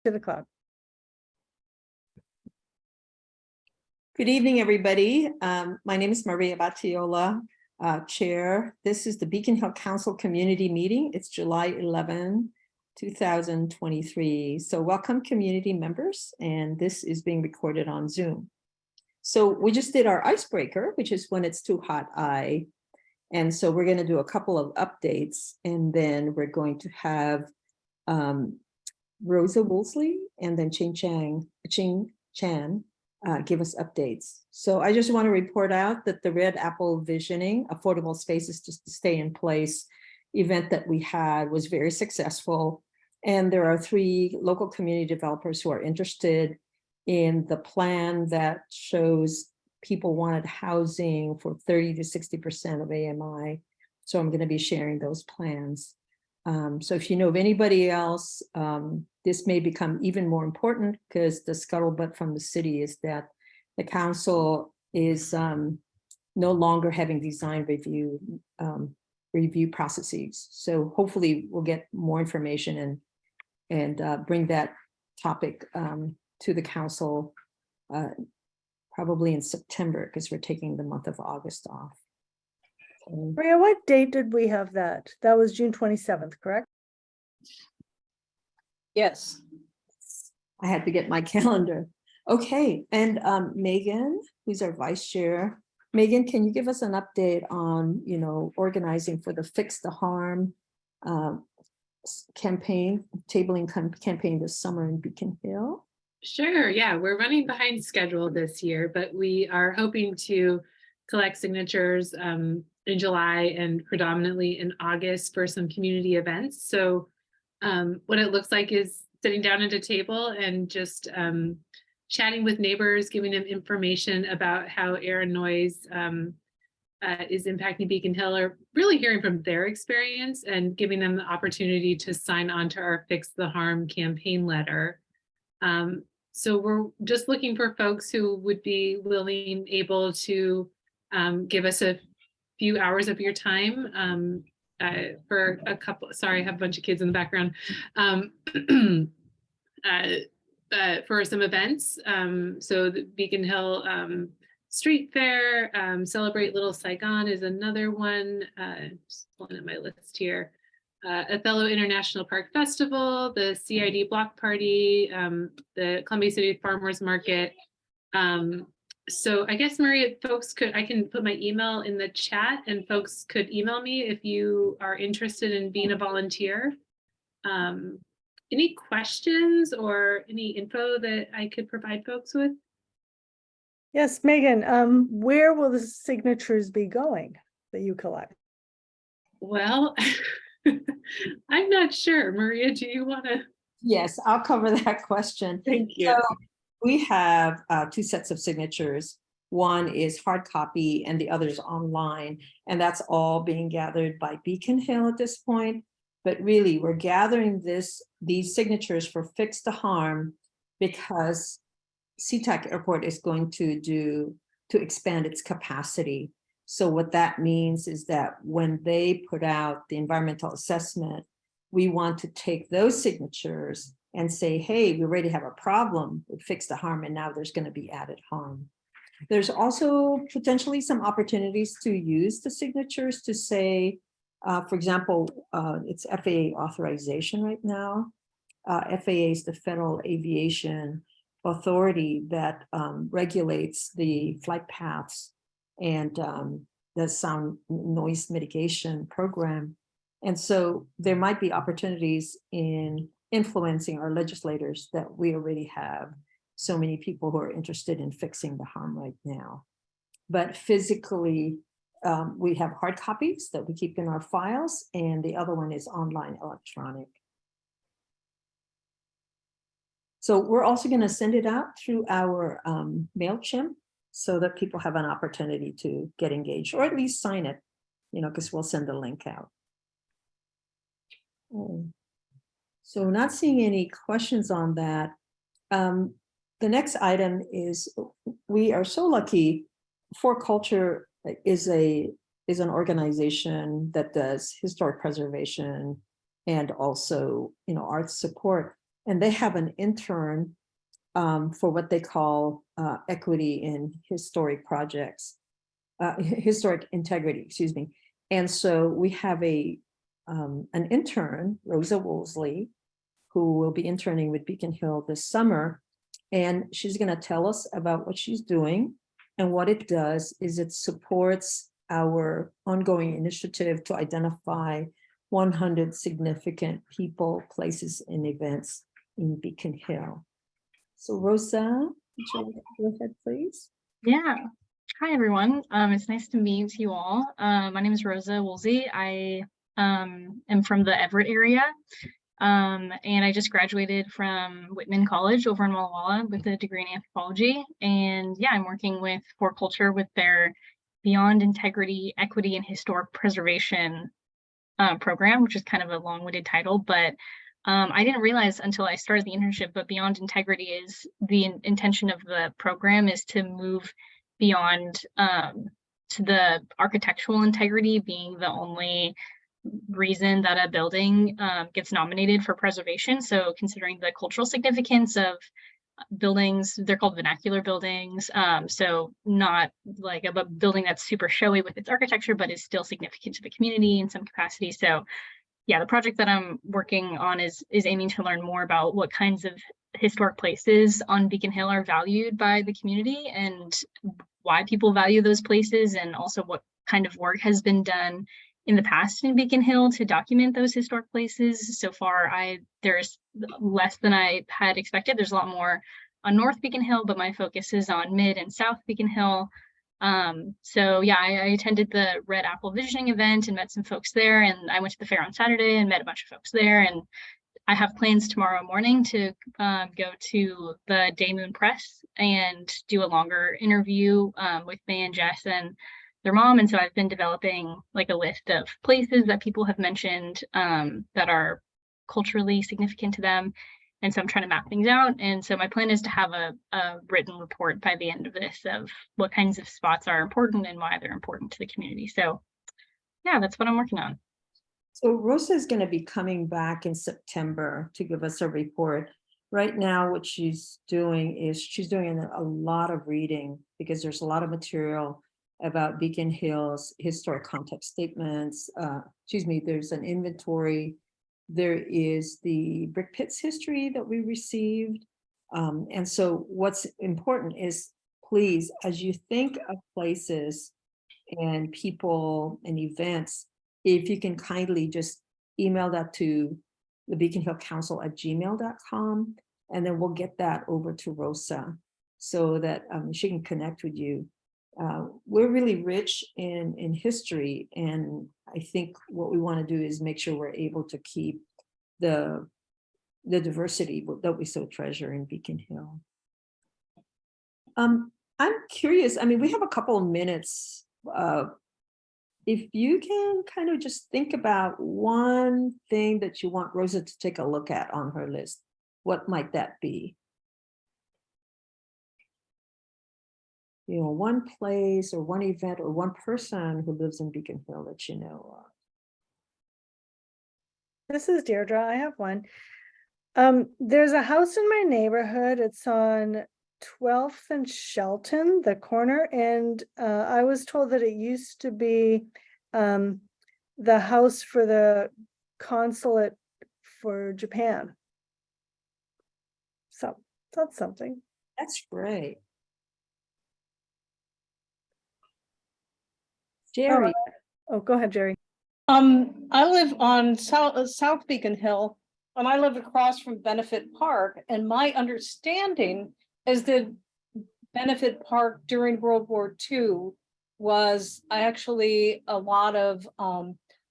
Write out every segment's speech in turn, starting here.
to the cloud. Good evening, everybody. My name is Maria Battiola, Chair. This is the Beacon Hill Council Community Meeting. It's July 11, 2023. So welcome, community members, and this is being recorded on Zoom. So we just did our icebreaker, which is when it's too hot, and so we're going to do a couple of updates, and then we're going to have Rosa Woolsey and then Ching Chan give us updates. So I just want to report out that the Red Apple Visioning Affordable Spaces Just to Stay in Place event that we had was very successful. And there are 3 local community developers who are interested in the plan that shows people wanted housing for 30 to 60% of AMI. So I'm going to be sharing those plans. So if you know of anybody else, this may become even more important because the scuttlebutt from the city is that the council is no longer having design review processes. So hopefully we'll get more information and bring that topic to the council probably in September, because we're taking the month of August off. Maria, what date did we have that? That was June 27th, correct? Yes. I had to get my calendar. Okay, and Megan, who's our vice chair. Megan, can you give us an update on, organizing for the Fix the Harm campaign, campaign this summer in Beacon Hill? Sure, yeah, we're running behind schedule this year, but we are hoping to collect signatures in July and predominantly in August for some community events. So what it looks like is sitting down at a table and just chatting with neighbors, giving them information about how air and noise is impacting Beacon Hill, or really hearing from their experience and giving them the opportunity to sign on to our Fix the Harm campaign letter. So we're just looking for folks who would be willing, able to give us a few hours of your time for a couple, sorry, I have a bunch of kids in the background, for some events. So the Beacon Hill Street Fair, Celebrate Little Saigon is another one, just pulling up my list here. Othello International Park Festival, the CID Block Party, the Columbia City Farmers Market. So I guess, Maria, I can put my email in the chat and folks could email me if you are interested in being a volunteer. Any questions or any info that I could provide folks with? Yes, Megan, where will the signatures be going that you collect? Well, I'm not sure. Maria, do you want to? Yes, I'll cover that question. Thank you. So we have 2 sets of signatures. One is hard copy and the other is online. And that's all being gathered by Beacon Hill at this point. But really, we're gathering these signatures for Fix the Harm because SeaTac Airport is going to expand its capacity. So what that means is that when they put out the environmental assessment, we want to take those signatures and say, hey, we already have a problem with Fix the Harm, and now there's going to be added harm. There's also potentially some opportunities to use the signatures to say, for example, it's FAA authorization right now. FAA is the Federal Aviation Authority that regulates the flight paths and the sound noise mitigation program. And so there might be opportunities in influencing our legislators that we already have so many people who are interested in fixing the harm right now. But physically, we have hard copies that we keep in our files, and the other one is online electronic. So we're also going to send it out through our MailChimp so that people have an opportunity to get engaged, or at least sign it, because we'll send the link out. So not seeing any questions on that. The next item is, we are so lucky. For Culture is an organization that does historic preservation and also, arts support. and they have an intern for what they call equity in historic projects, historic integrity, excuse me. And so we have an intern, Rosa Woolsey, who will be interning with Beacon Hill this summer. And she's going to tell us about what she's doing. And what it does is it supports our ongoing initiative to identify 100 significant people, places, and events in Beacon Hill. So Rosa, would you like to go ahead, please? Yeah. Hi, everyone. It's nice to meet you all. My name is Rosa Woolsey. I am from the Everett area, and I just graduated from Whitman College over in Walla Walla with a degree in anthropology. And yeah, I'm working with For Culture with their Beyond Integrity, Equity, and Historic Preservation program, which is kind of a long-winded title, but I didn't realize until I started the internship, but Beyond Integrity is the intention of the program is to move beyond to the architectural integrity being the only reason that a building gets nominated for preservation. So considering the cultural significance of buildings, they're called vernacular buildings. So not like a building that's super showy with its architecture, but is still significant to the community in some capacity. So yeah, the project that I'm working on is aiming to learn more about what kinds of historic places on Beacon Hill are valued by the community and why people value those places, and also what kind of work has been done in the past in Beacon Hill to document those historic places. So far, there's less than I had expected. There's a lot more on North Beacon Hill, but my focus is on Mid and South Beacon Hill. So yeah, I attended the Red Apple Visioning event and met some folks there, and I went to the fair on Saturday and met a bunch of folks there, and I have plans tomorrow morning to go to the Day Moon Press and do a longer interview with May and Jess and their mom. And so I've been developing like a list of places that people have mentioned that are culturally significant to them. And so I'm trying to map things out. And so my plan is to have a written report by the end of this of what kinds of spots are important and why they're important to the community. So yeah, that's what I'm working on. So Rosa is going to be coming back in September to give us a report. Right now, what she's doing is she's doing a lot of reading because there's a lot of material about Beacon Hill's historic context statements. There's an inventory. There is the brick pits history that we received. And so what's important is, please, as you think of places and people and events, if you can kindly just email that to the Beacon Hill Council at gmail.com, and then we'll get that over to Rosa so that she can connect with you. We're really rich in history, and I think what we want to do is make sure we're able to keep the diversity that we so treasure in Beacon Hill. I'm curious, I mean, we have a couple of minutes. If you can kind of just think about one thing that you want Rosa to take a look at on her list, what might that be? You know, one place or one event or one person who lives in Beacon Hill that you know of. This is Deirdre. I have one. There's a house in my neighborhood. It's on 12th and Shelton, the corner. And I was told that it used to be the house for the consulate for Japan. So that's something. That's great. Jerry. Oh, go ahead, Jerry. I live on South Beacon Hill, and I live across from Benefit Park, and my understanding is that Benefit Park during World War II was actually a lot of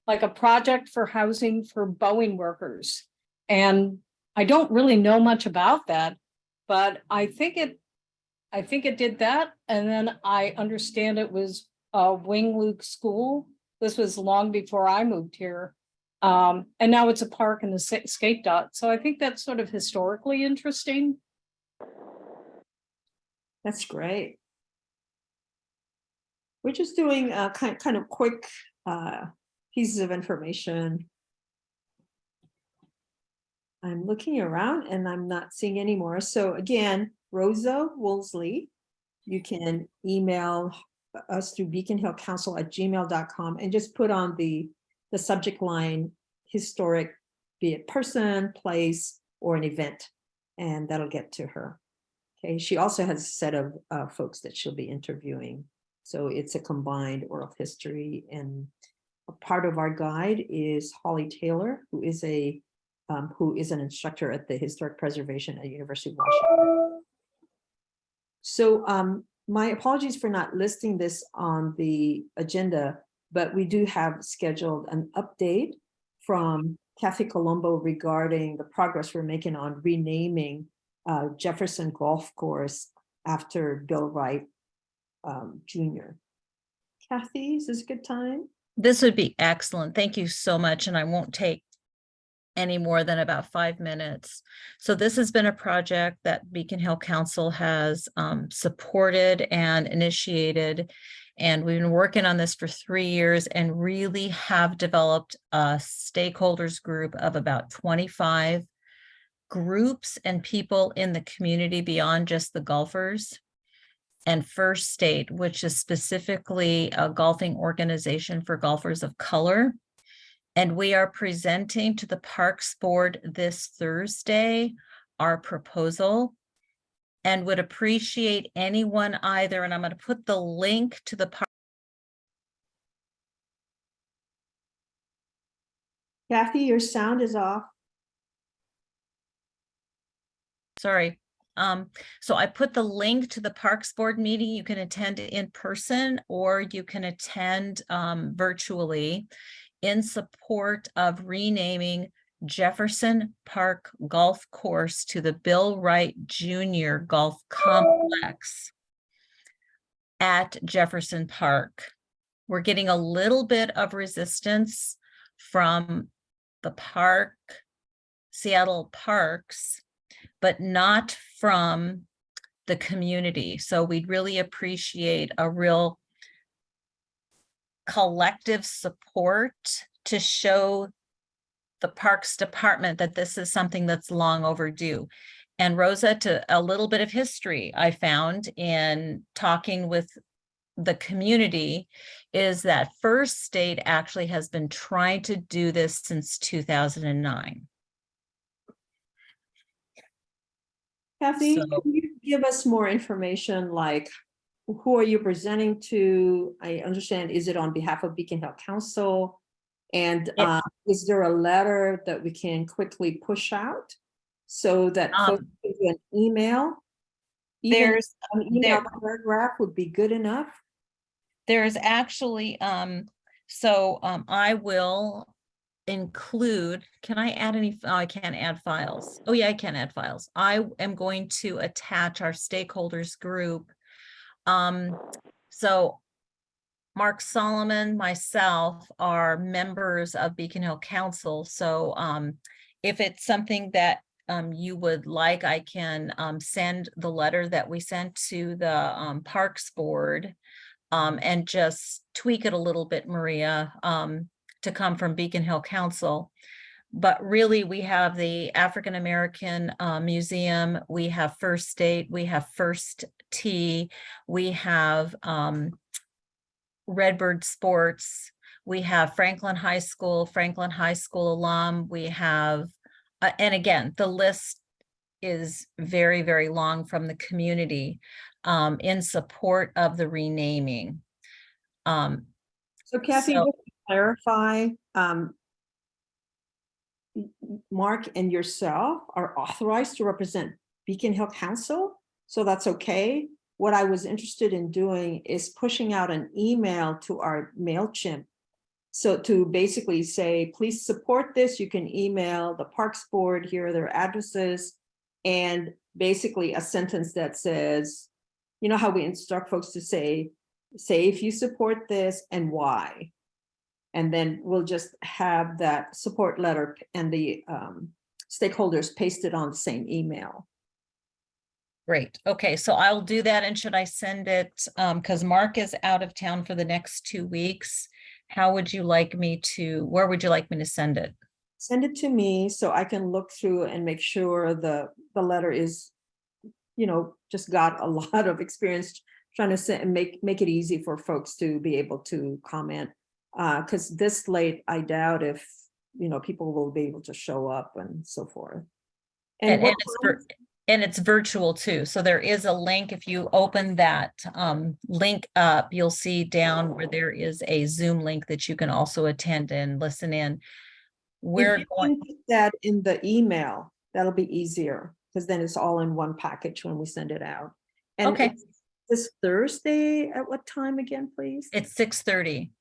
like a project for housing for Boeing workers. And I don't really know much about that, but I think it did that. And then I understand it was a Wing Luke school. This was long before I moved here. And now it's a park and a skate dot. So I think that's sort of historically interesting. That's great. We're just doing kind of quick pieces of information. I'm looking around and I'm not seeing any more. So again, Rosa Woolsey, you can email us through beaconhillcouncil@gmail.com and just put on the subject line historic, be it person, place, or an event, and that'll get to her. Okay, she also has a set of folks that she'll be interviewing. So it's a combined oral history, and a part of our guide is Holly Taylor, who is an instructor at the Historic Preservation at University of Washington. So my apologies for not listing this on the agenda, but we do have scheduled an update from Kathy Colombo regarding the progress we're making on renaming Jefferson Golf Course after Bill Wright Jr. Kathy, is this a good time? This would be excellent. Thank you so much. And I won't take any more than about 5 minutes. So this has been a project that Beacon Hill Council has supported and initiated. And we've been working on this for 3 years and really have developed a stakeholders group of about 25 groups and people in the community beyond just the golfers. And First State, which is specifically a golfing organization for golfers of color. And we are presenting to the Parks Board this Thursday our proposal, and would appreciate anyone either, and I'm going to put the link to the park. Kathy, your sound is off. Sorry. So I put the link to the Parks Board meeting. You can attend in person or you can attend virtually in support of renaming Jefferson Park Golf Course to the Bill Wright Jr. Golf Complex at Jefferson Park. We're getting a little bit of resistance from the park, Seattle Parks, but not from the community. So we'd really appreciate a real collective support to show the Parks Department that this is something that's long overdue. And Rosa, to a little bit of history I found in talking with the community is that First State actually has been trying to do this since 2009. Kathy, So- can you give us more information, like who are you presenting to? I understand, is it on behalf of Beacon Hill Council? And is there a letter that we can quickly push out so that folks can do an email? Even There's an email paragraph would be good enough. There's actually, I will include, can I add any, oh, I can't add files. Oh yeah, I can add files. I am going to attach our stakeholders group. So Mark Solomon, myself are members of Beacon Hill Council. So if it's something that you would like, I can send the letter that we sent to the Parks Board and just tweak it a little bit, Maria, to come from Beacon Hill Council. But really, we have the African American Museum, we have First State, we have First Tee, we have Redbird Sports, we have Franklin High School alum, we have, and again, the list is very, very long from the community in support of the renaming. So Kathy, So- just to clarify, Mark and yourself are authorized to represent Beacon Hill Council, so that's okay. What I was interested in doing is pushing out an email to our MailChimp. So to basically say, please support this, you can email the Parks Board, here are their addresses, and basically a sentence that says, you know how we instruct folks to say if you support this and why. And then we'll just have that support letter and the stakeholders pasted on the same email. Great. Okay, so I'll do that. And should I send it, because Mark is out of town for the next 2 weeks, how would you like me to, where would you like me to send it? Send it to me so I can look through and make sure the letter is, just got a lot of experience trying to send and make it easy for folks to be able to comment. Because this late, I doubt if, people will be able to show up and so forth. And, what and it's virtual too. So there is a link. If you open that link up, you'll see down where there is a Zoom link that you can also attend and listen in. We're if you going, can put that in the email, that'll be easier, because then it's all in one package when we send it out. And Okay. it's this Thursday at what time again, please? it's 6:30.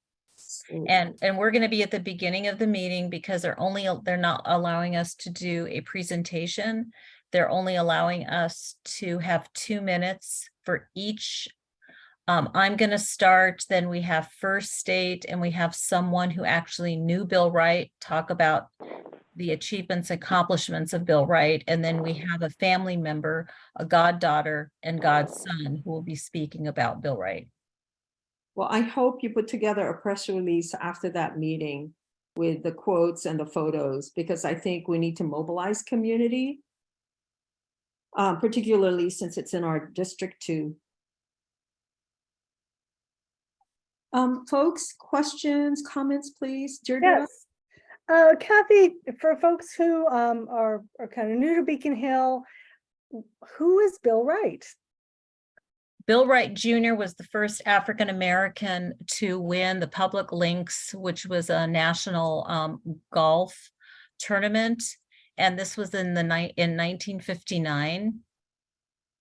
And we're going to be at the beginning of the meeting because they're not allowing us to do a presentation. They're only allowing us to have 2 minutes for each. I'm going to start, then we have First State, and we have someone who actually knew Bill Wright talk about the achievements, accomplishments of Bill Wright. And then we have a family member, a goddaughter and godson, who will be speaking about Bill Wright. Well, I hope you put together a press release after that meeting with the quotes and the photos, because I think we need to mobilize community, particularly since it's in our district too. Folks, questions, comments, please. Deirdre? Yes. Kathy, for folks who are kind of new to Beacon Hill, who is Bill Wright? Bill Wright Jr. was the first African-American to win the Public Links, which was a national golf tournament. And this was in 1959.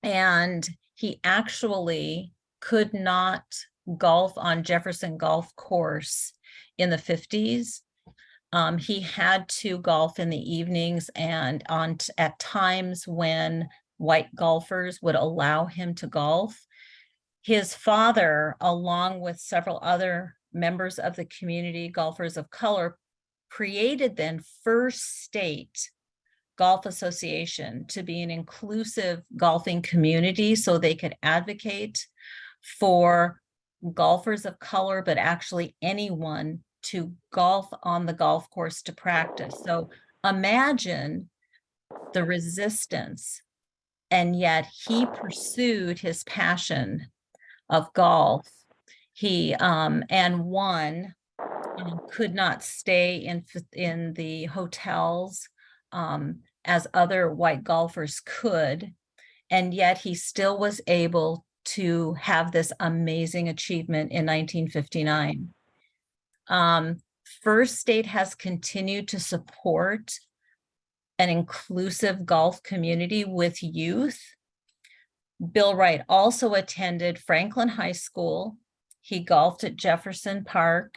And he actually could not golf on Jefferson Golf Course in the 50s. He had to golf in the evenings and at times when white golfers would allow him to golf. His father, along with several other members of the community, golfers of color, created then First State Golf Association to be an inclusive golfing community so they could advocate for golfers of color, but actually anyone to golf on the golf course to practice. So imagine the resistance, and yet he pursued his passion of golf. He and won, could not stay in the hotels as other white golfers could, and yet he still was able to have this amazing achievement in 1959. First State has continued to support an inclusive golf community with youth. Bill Wright also attended Franklin High School. He golfed at Jefferson Park.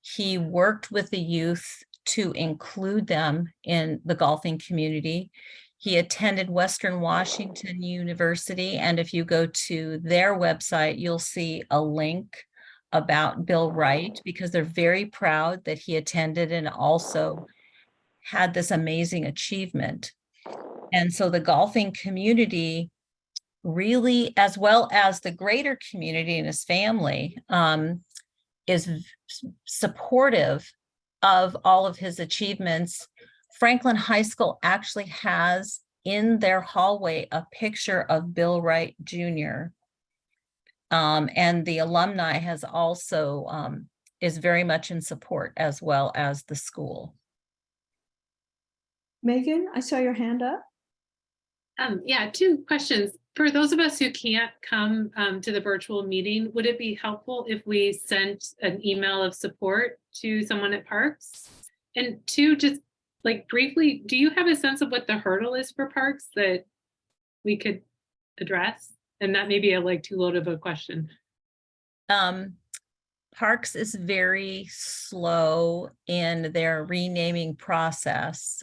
He worked with the youth to include them in the golfing community. He attended Western Washington University, and if you go to their website, you'll see a link about Bill Wright, because they're very proud that he attended and also had this amazing achievement. And so the golfing community really, as well as the greater community and his family, is supportive of all of his achievements. Franklin High School actually has in their hallway a picture of Bill Wright Jr. And the alumni has also is very much in support, as well as the school. Megan, I saw your hand up. Yeah, 2 questions. For those of us who can't come to the virtual meeting, would it be helpful if we sent an email of support to someone at Parks? And 2, just like briefly, do you have a sense of what the hurdle is for Parks that we could address? And that may be a too load of a question. Parks is very slow in their renaming process.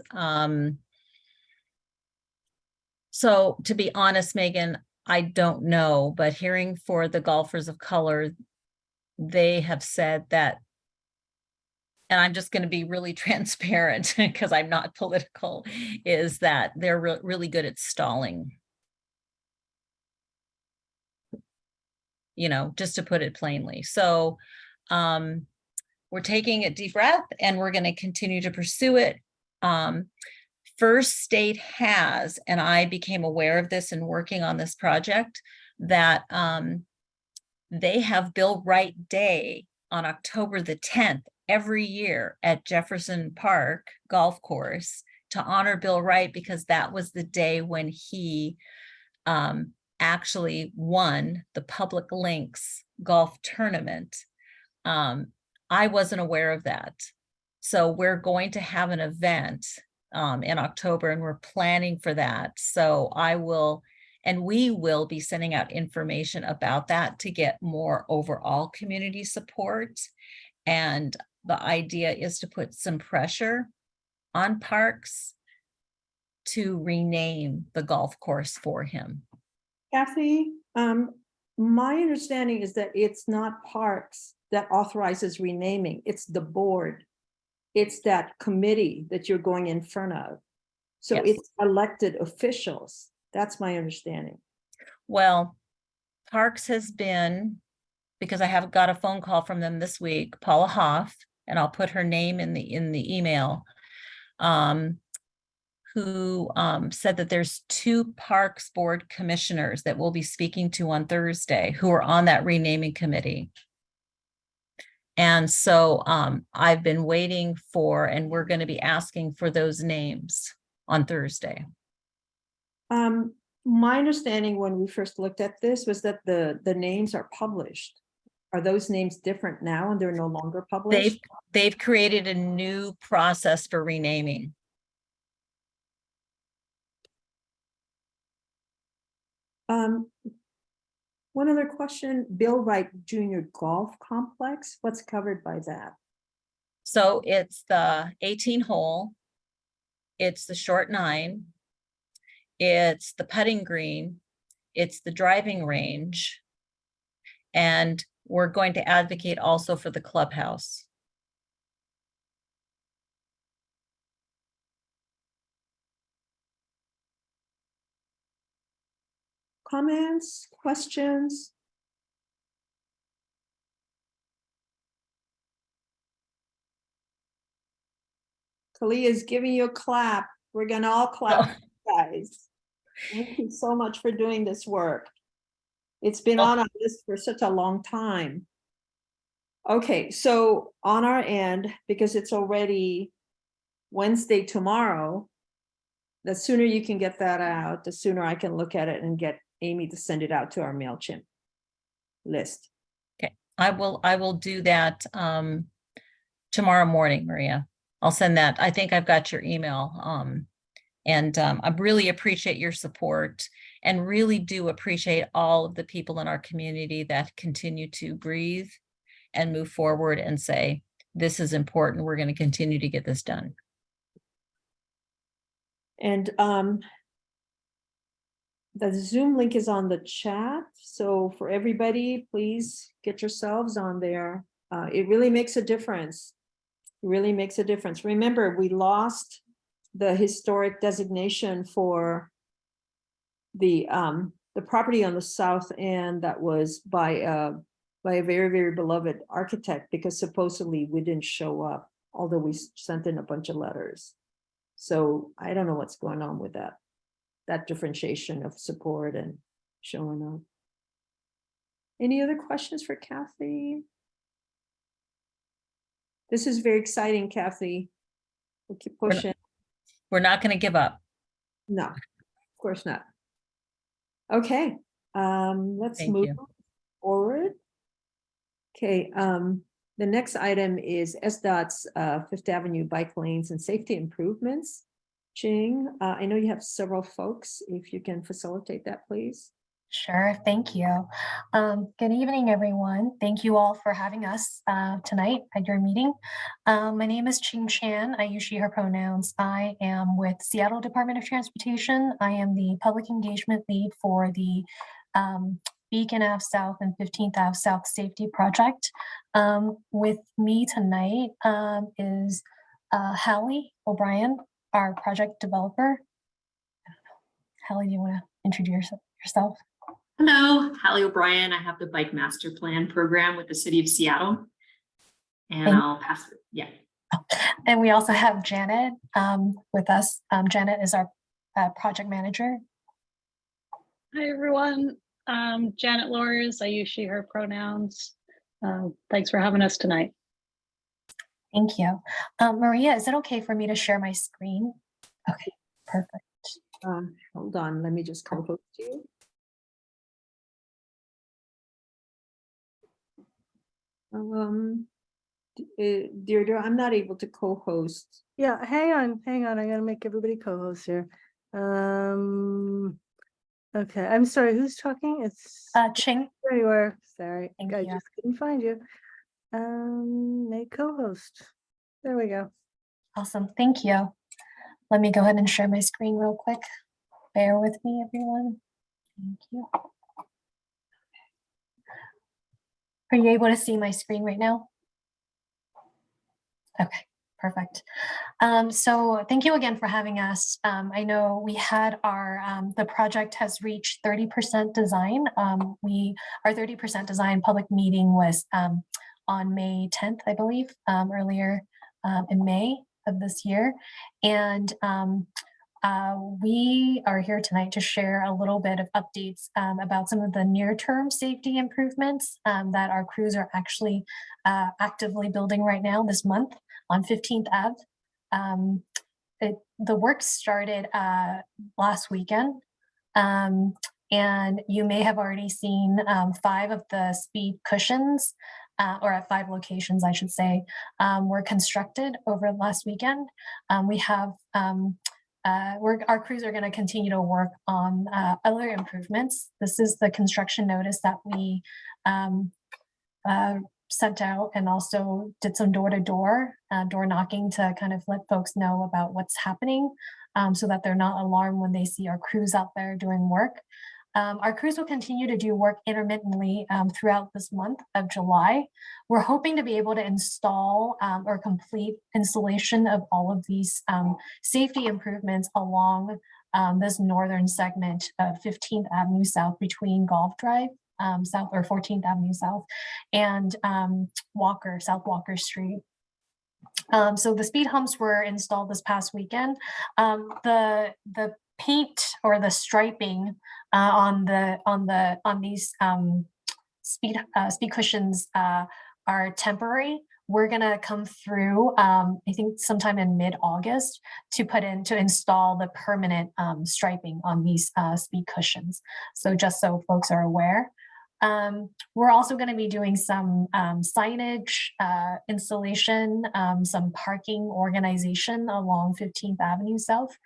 So to be honest, Megan, I don't know, but hearing for the golfers of color, they have said that, and I'm just going to be really transparent because I'm not political, is that they're really good at stalling. Just to put it plainly. So we're taking a deep breath and we're going to continue to pursue it. First State has, and I became aware of this in working on this project, that they have Bill Wright Day on October the 10th every year at Jefferson Park Golf Course to honor Bill Wright, because that was the day when he actually won the Public Links golf tournament. I wasn't aware of that. So we're going to have an event in October, and we're planning for that. So we will be sending out information about that to get more overall community support. And the idea is to put some pressure on parks to rename the golf course for him. Kathy, my understanding is that it's not parks that authorizes renaming, it's the board. It's that committee that you're going in front of. So Yes. it's elected officials. That's my understanding. Well, Parks has been, because I have got a phone call from them this week, Paula Hoff, and I'll put her name in the email, who said that there's 2 Parks Board commissioners that we'll be speaking to on Thursday who are on that renaming committee. And so I've been waiting for, and we're going to be asking for those names on Thursday. My understanding when we first looked at this was that the names are published. Are those names different now and they're no longer published? They've created a new process for renaming. One other question, Bill Wright Junior Golf Complex, what's covered by that? So it's the 18 hole, it's the short 9, it's the putting green, it's the driving range, and we're going to advocate also for the clubhouse. Comments, questions? Kalia is giving you a clap. We're gonna all clap, guys. Thank you so much for doing this work. It's been on our list for such a long time. Okay, so on our end, because it's already Wednesday tomorrow, the sooner you can get that out, the sooner I can look at it and get Amy to send it out to our MailChimp list. Okay, I will do that tomorrow morning, Maria. I'll send that. I think I've got your email. And I really appreciate your support, and really do appreciate all of the people in our community that continue to breathe and move forward and say, this is important. We're going to continue to get this done. And the Zoom link is on the chat. So for everybody, please get yourselves on there. It really makes a difference. It really makes a difference. Remember, we lost the historic designation for the property on the south end that was by a very, very beloved architect, because supposedly we didn't show up, although we sent in a bunch of letters. So I don't know what's going on with that differentiation of support and showing up. Any other questions for Kathy? This is very exciting, Kathy. We'll keep pushing. We're not going to give up. No, of course not. Okay, let's Thank move you. forward. Okay, the next item is SDOT's Fifth Avenue bike lanes and safety improvements. Ching, I know you have several folks. If you can facilitate that, please. Sure, thank you. Good evening, everyone. Thank you all for having us tonight at your meeting. My name is Ching Chan. I use she, her pronouns. I am with Seattle Department of Transportation. I am the public engagement lead for the Beacon Ave South and 15th Ave South Safety Project. With me tonight is Hallie O'Brien, our project developer. Hallie, do you want to introduce yourself? Hello, Hallie O'Brien. I have the Bike Master Plan program with the City of Seattle. And I'll pass it. Yeah. And we also have Janet with us. Janet is our project manager. Hi, everyone. Janet Lors, I use she, her pronouns. Thanks for having us tonight. Thank you. Maria, is it okay for me to share my screen? Okay, perfect. Hold on, let me just co-host you. Deirdre, I'm not able to co-host. Yeah, hang on. I gotta make everybody co-host here. Okay, I'm sorry, who's talking? It's Ching. there you are. Sorry, Thank I you. just couldn't find you. Make co-host. There we go. Awesome, thank you. Let me go ahead and share my screen real quick. Bear with me, everyone. Thank you. Are you able to see my screen right now? Okay, perfect. So thank you again for having us. I know we had our, the project has reached 30% design. Our 30% design public meeting was on May 10th, I believe, earlier in May of this year. And we are here tonight to share a little bit of updates about some of the near-term safety improvements that our crews are actually actively building right now this month on 15th Ave. The work started last weekend, and you may have already seen 5 of the speed cushions, or at 5 locations, I should say, were constructed over last weekend. We have our crews are going to continue to work on other improvements. This is the construction notice that we sent out, and also did some door-to-door door knocking to kind of let folks know about what's happening, so that they're not alarmed when they see our crews out there doing work. Our crews will continue to do work intermittently throughout this month of July. We're hoping to be able to install or complete installation of all of these safety improvements along this northern segment of 15th Avenue South between Golf Drive South, or 14th Avenue South, and South Walker Street. So the speed humps were installed this past weekend. The paint or the striping on these speed cushions are temporary. We're gonna come through, I think sometime in mid-August, to install the permanent striping on these speed cushions. So just so folks are aware. We're also going to be doing some signage installation, some parking organization along 15th Avenue South,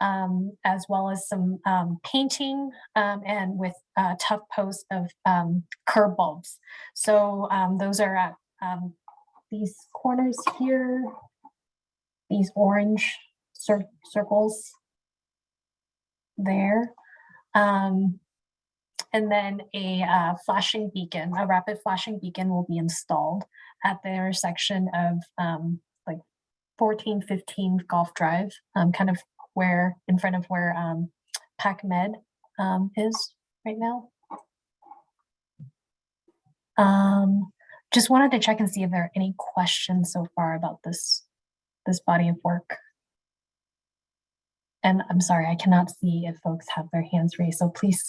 as well as some painting and with tough posts of curb bulbs. So those are at these corners here, these orange circles there. And then a flashing beacon, a rapid flashing beacon will be installed at the intersection of like 14, 15 Golf Drive, kind of where, in front of where PacMed is right now. Just wanted to check and see if there are any questions so far about this body of work. And I'm sorry, I cannot see if folks have their hands raised, so please,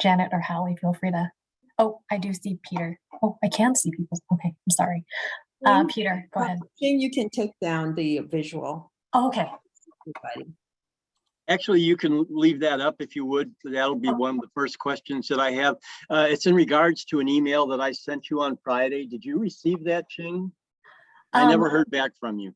Janet or Hallie, feel free to. Oh, I do see Peter. Oh, I can't see people. Okay, I'm sorry. Peter, go ahead. Jane, you can take down the visual. Oh, okay. Everybody. Actually, you can leave that up if you would. That'll be one of the first questions that I have. It's in regards to an email that I sent you on Friday. Did you receive that, Ching? I never heard back from you.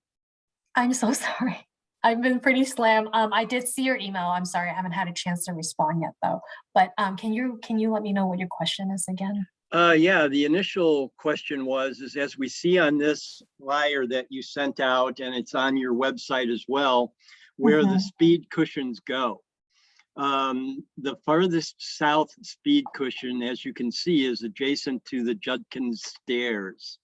I'm so sorry. I've been pretty slammed. I did see your email. I'm sorry, I haven't had a chance to respond yet though. But can you let me know what your question is again? Yeah, the initial question is as we see on this flyer that you sent out, and it's on your website as well, where the speed cushions go. The farthest south speed cushion, as you can see, is adjacent to the Judkins stairs.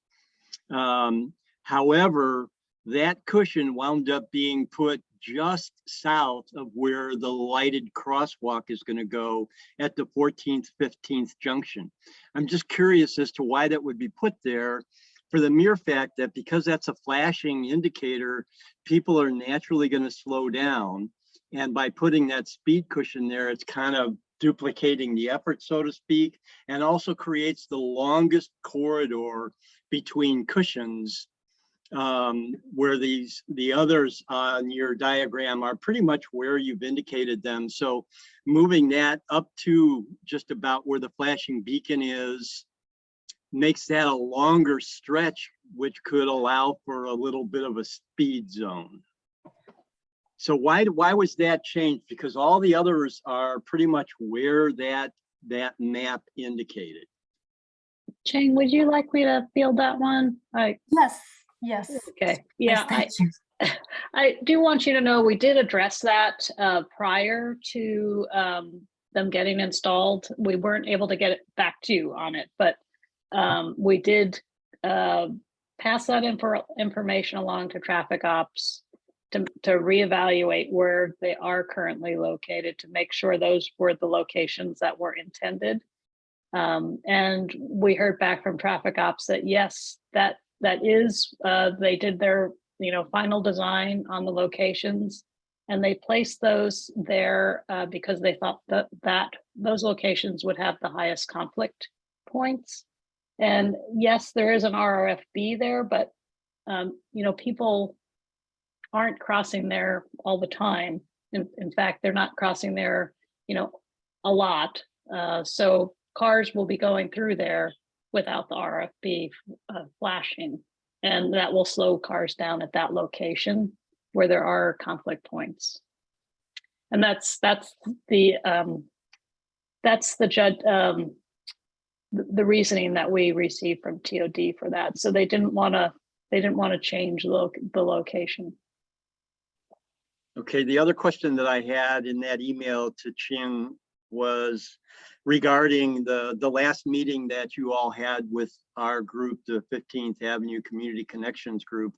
However, that cushion wound up being put just south of where the lighted crosswalk is going to go at the 14th, 15th junction. I'm just curious as to why that would be put there, for the mere fact that because that's a flashing indicator, people are naturally going to slow down. And by putting that speed cushion there, it's kind of duplicating the effort, so to speak, and also creates the longest corridor between cushions, where the others on your diagram are pretty much where you've indicated them. So moving that up to just about where the flashing beacon is makes that a longer stretch, which could allow for a little bit of a speed zone. So why was that changed? Because all the others are pretty much where that map indicated. Chang, would you like me to field that one? Yes. Okay, yeah, Thank you. I do want you to know we did address that prior to them getting installed. We weren't able to get it back to you on it, but we did pass that information along to traffic ops to reevaluate where they are currently located, to make sure those were the locations that were intended. And we heard back from traffic ops that yes, that is, they did their, final design on the locations, and they placed those there because they thought that those locations would have the highest conflict points. And yes, there is an RRFB there, but people aren't crossing there all the time. In fact, they're not crossing there, a lot. So cars will be going through there without the RFB flashing, and that will slow cars down at that location where there are conflict points. And that's the judge, the reasoning that we received from TOD for that. So they didn't want to change the location. Okay, the other question that I had in that email to Chin was regarding the last meeting that you all had with our group, the 15th Avenue Community Connections group.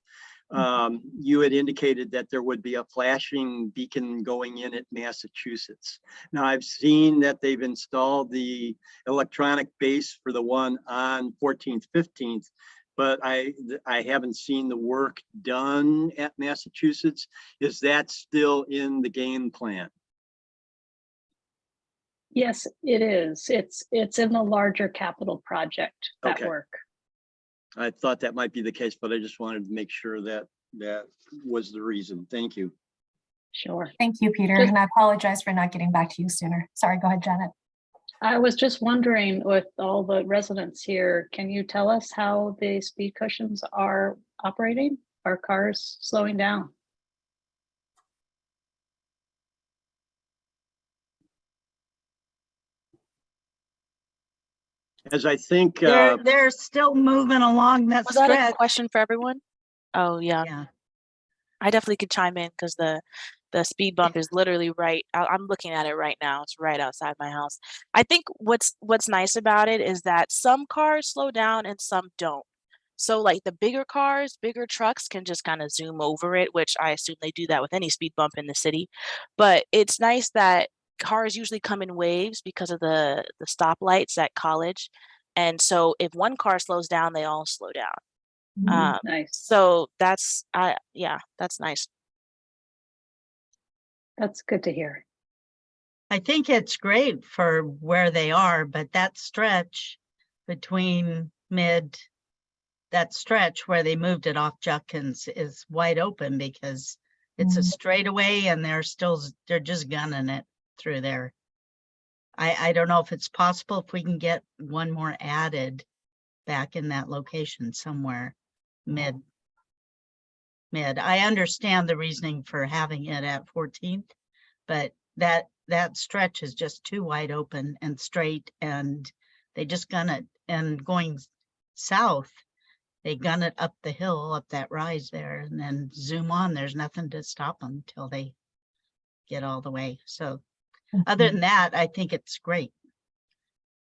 You had indicated that there would be a flashing beacon going in at Massachusetts. Now I've seen that they've installed the electronic base for the one on 14th, 15th, but I haven't seen the work done at Massachusetts. Is that still in the game plan? Yes, it is. It's in the larger capital project, that Okay. work. I thought that might be the case, but I just wanted to make sure that that was the reason. Thank you. Sure. Thank you, Peter. Just- And I apologize for not getting back to you sooner. Sorry, go ahead, Janet. I was just wondering, with all the residents here, can you tell us how the speed cushions are operating? Are cars slowing down? As I think, They're still moving along that Was that a stretch. question for everyone? Oh, yeah. Yeah. I definitely could chime in because the speed bump is literally right. I'm looking at it right now. It's right outside my house. I think what's nice about it is that some cars slow down and some don't. So like the bigger cars, bigger trucks can just kind of zoom over it, which I assume they do that with any speed bump in the city. But it's nice that cars usually come in waves because of the stoplights at College. And so if one car slows down, they all slow down. Nice. So that's that's nice. That's good to hear. I think it's great for where they are, but that stretch between that stretch where they moved it off Judkins is wide open because it's a straightaway and they're just gunning it through there. I don't know if it's possible if we can get one more added back in that location somewhere mid. I understand the reasoning for having it at 14th, but that stretch is just too wide open and straight, and they just gun it. And going south, they gun it up the hill, up that rise there, and then zoom on. There's nothing to stop them till they get all the way. So other than that, I think it's great.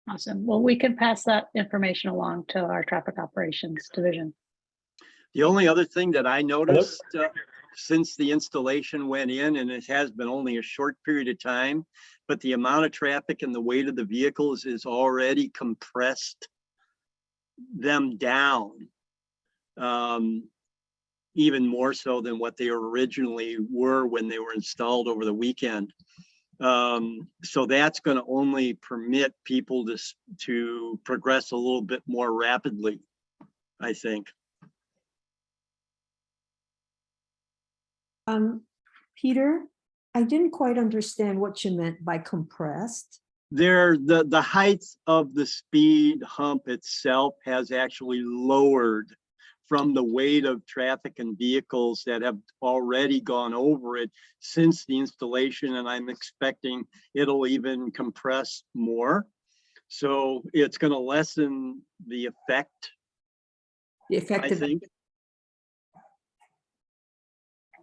Awesome. Well, we can pass that information along to our traffic operations division. the only other thing that I noticed since the installation went in, and it has been only a short period of time, but the amount of traffic and the weight of the vehicles is already compressed them down even more so than what they originally were when they were installed over the weekend. So that's going to only permit people to progress a little bit more rapidly, I think. Peter, I didn't quite understand what you meant by compressed. The height of the speed hump itself has actually lowered from the weight of traffic and vehicles that have already gone over it since the installation, and I'm expecting it'll even compress more. So it's going to lessen the effect. The effective. I think.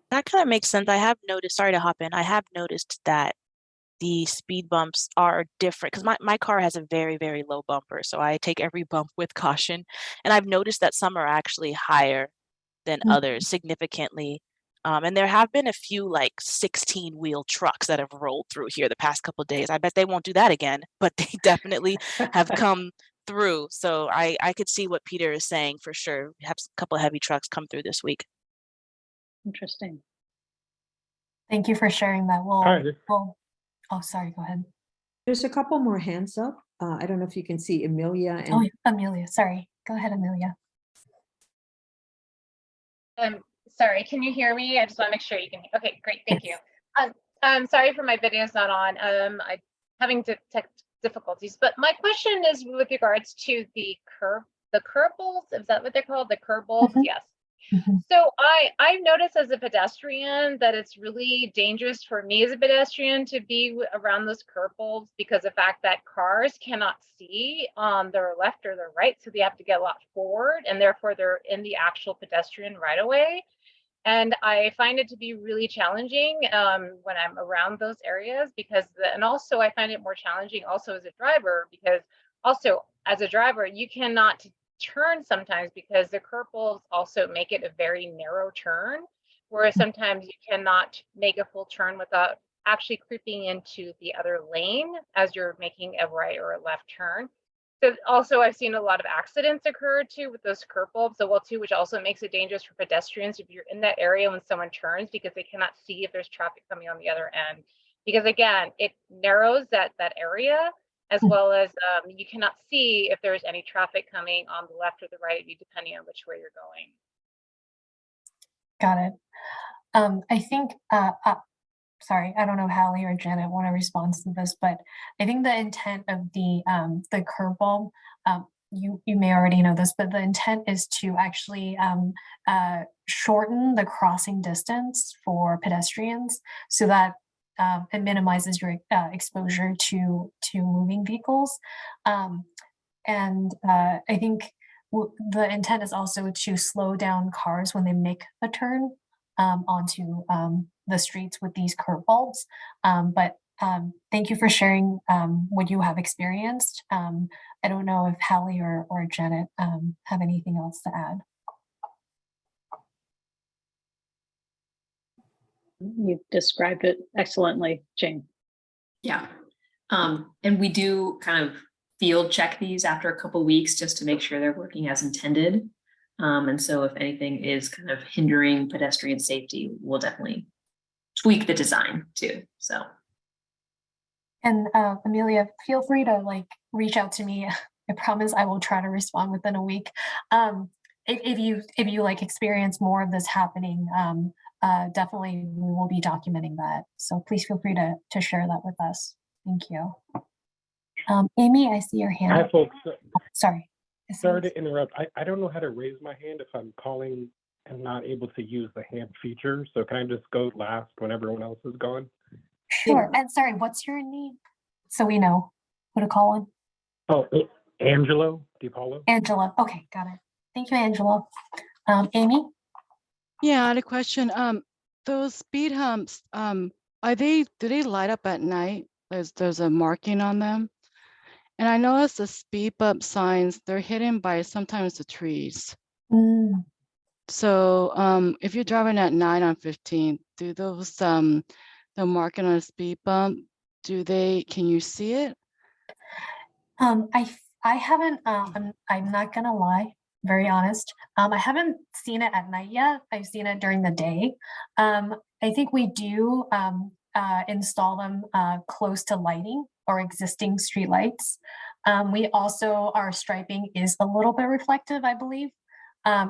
That kind of makes sense. I have noticed, sorry to hop in, I have noticed that the speed bumps are different because my car has a very, very low bumper. So I take every bump with caution. And I've noticed that some are actually higher than others significantly. And there have been a few like 16-wheel trucks that have rolled through here the past couple of days. I bet they won't do that again, but they definitely have come through. So I could see what Peter is saying for sure. We have a couple of heavy trucks come through this week. Interesting. Thank you for sharing that. Oh, sorry, go ahead. There's a couple more hands up. I don't know if you can see Amelia and Oh, Amelia, sorry. Go ahead, Amelia. Sorry, can you hear me? I just want to make sure you can. Okay, great, thank you. I'm sorry for my video's not on. I'm having tech difficulties, but my question is with regards to the curbles. Is that what they're called? The curbles? Yes. So I've noticed as a pedestrian that it's really dangerous for me as a pedestrian to be around those curbles because of the fact that cars cannot see on their left or their right, so they have to get a lot forward, and therefore they're in the actual pedestrian right away. And I find it to be really challenging when I'm around those areas and also I find it more challenging also as a driver because also as a driver you cannot turn sometimes because the curbles also make it a very narrow turn, whereas sometimes you cannot make a full turn without actually creeping into the other lane as you're making a right or a left turn. So also I've seen a lot of accidents occur too with those curb bulbs as well too, which also makes it dangerous for pedestrians if you're in that area when someone turns because they cannot see if there's traffic coming on the other end. Because again, it narrows that area as well as you cannot see if there's any traffic coming on the left or the right, depending on which way you're going. Got it. I think, sorry, I don't know if Hallie or Janet want to respond to this, but I think the intent of the curb bulb, you may already know this, but the intent is to actually shorten the crossing distance for pedestrians so that it minimizes your exposure to moving vehicles. And I think the intent is also to slow down cars when they make a turn onto the streets with these curb bulbs. But thank you for sharing what you have experienced. I don't know if Hallie or Janet have anything else to add. You described it excellently, Jane. Yeah. And we do kind of field check these after a couple of weeks just to make sure they're working as intended. And so if anything is kind of hindering pedestrian safety, we'll definitely tweak the design too. So. And Amelia, feel free to reach out to me. I promise I will try to respond within a week. If you experience more of this happening, definitely we will be documenting that. So please feel free to share that with us. Thank you. Amy, I see your hand. Hi, folks. Sorry. Sorry to interrupt. I don't know how to raise my hand if I'm calling and not able to use the hand feature. So can I just go last when everyone else is gone? Sure. And sorry, what's your name? So we know who to call on. Oh, Angelo DiPaolo. Angela. Okay, got it. Thank you, Angela. Amy? Yeah, I had a question. Those speed humps, do they light up at night? There's a marking on them. And I noticed the speed bump signs, they're hidden by sometimes the trees. So if you're driving at 9 on 15, do those the marking on a speed bump, can you see it? I haven't, I'm not gonna lie, very honest. I haven't seen it at night yet. I've seen it during the day. I think we do install them close to lighting or existing street lights. We also, our striping is a little bit reflective, I believe,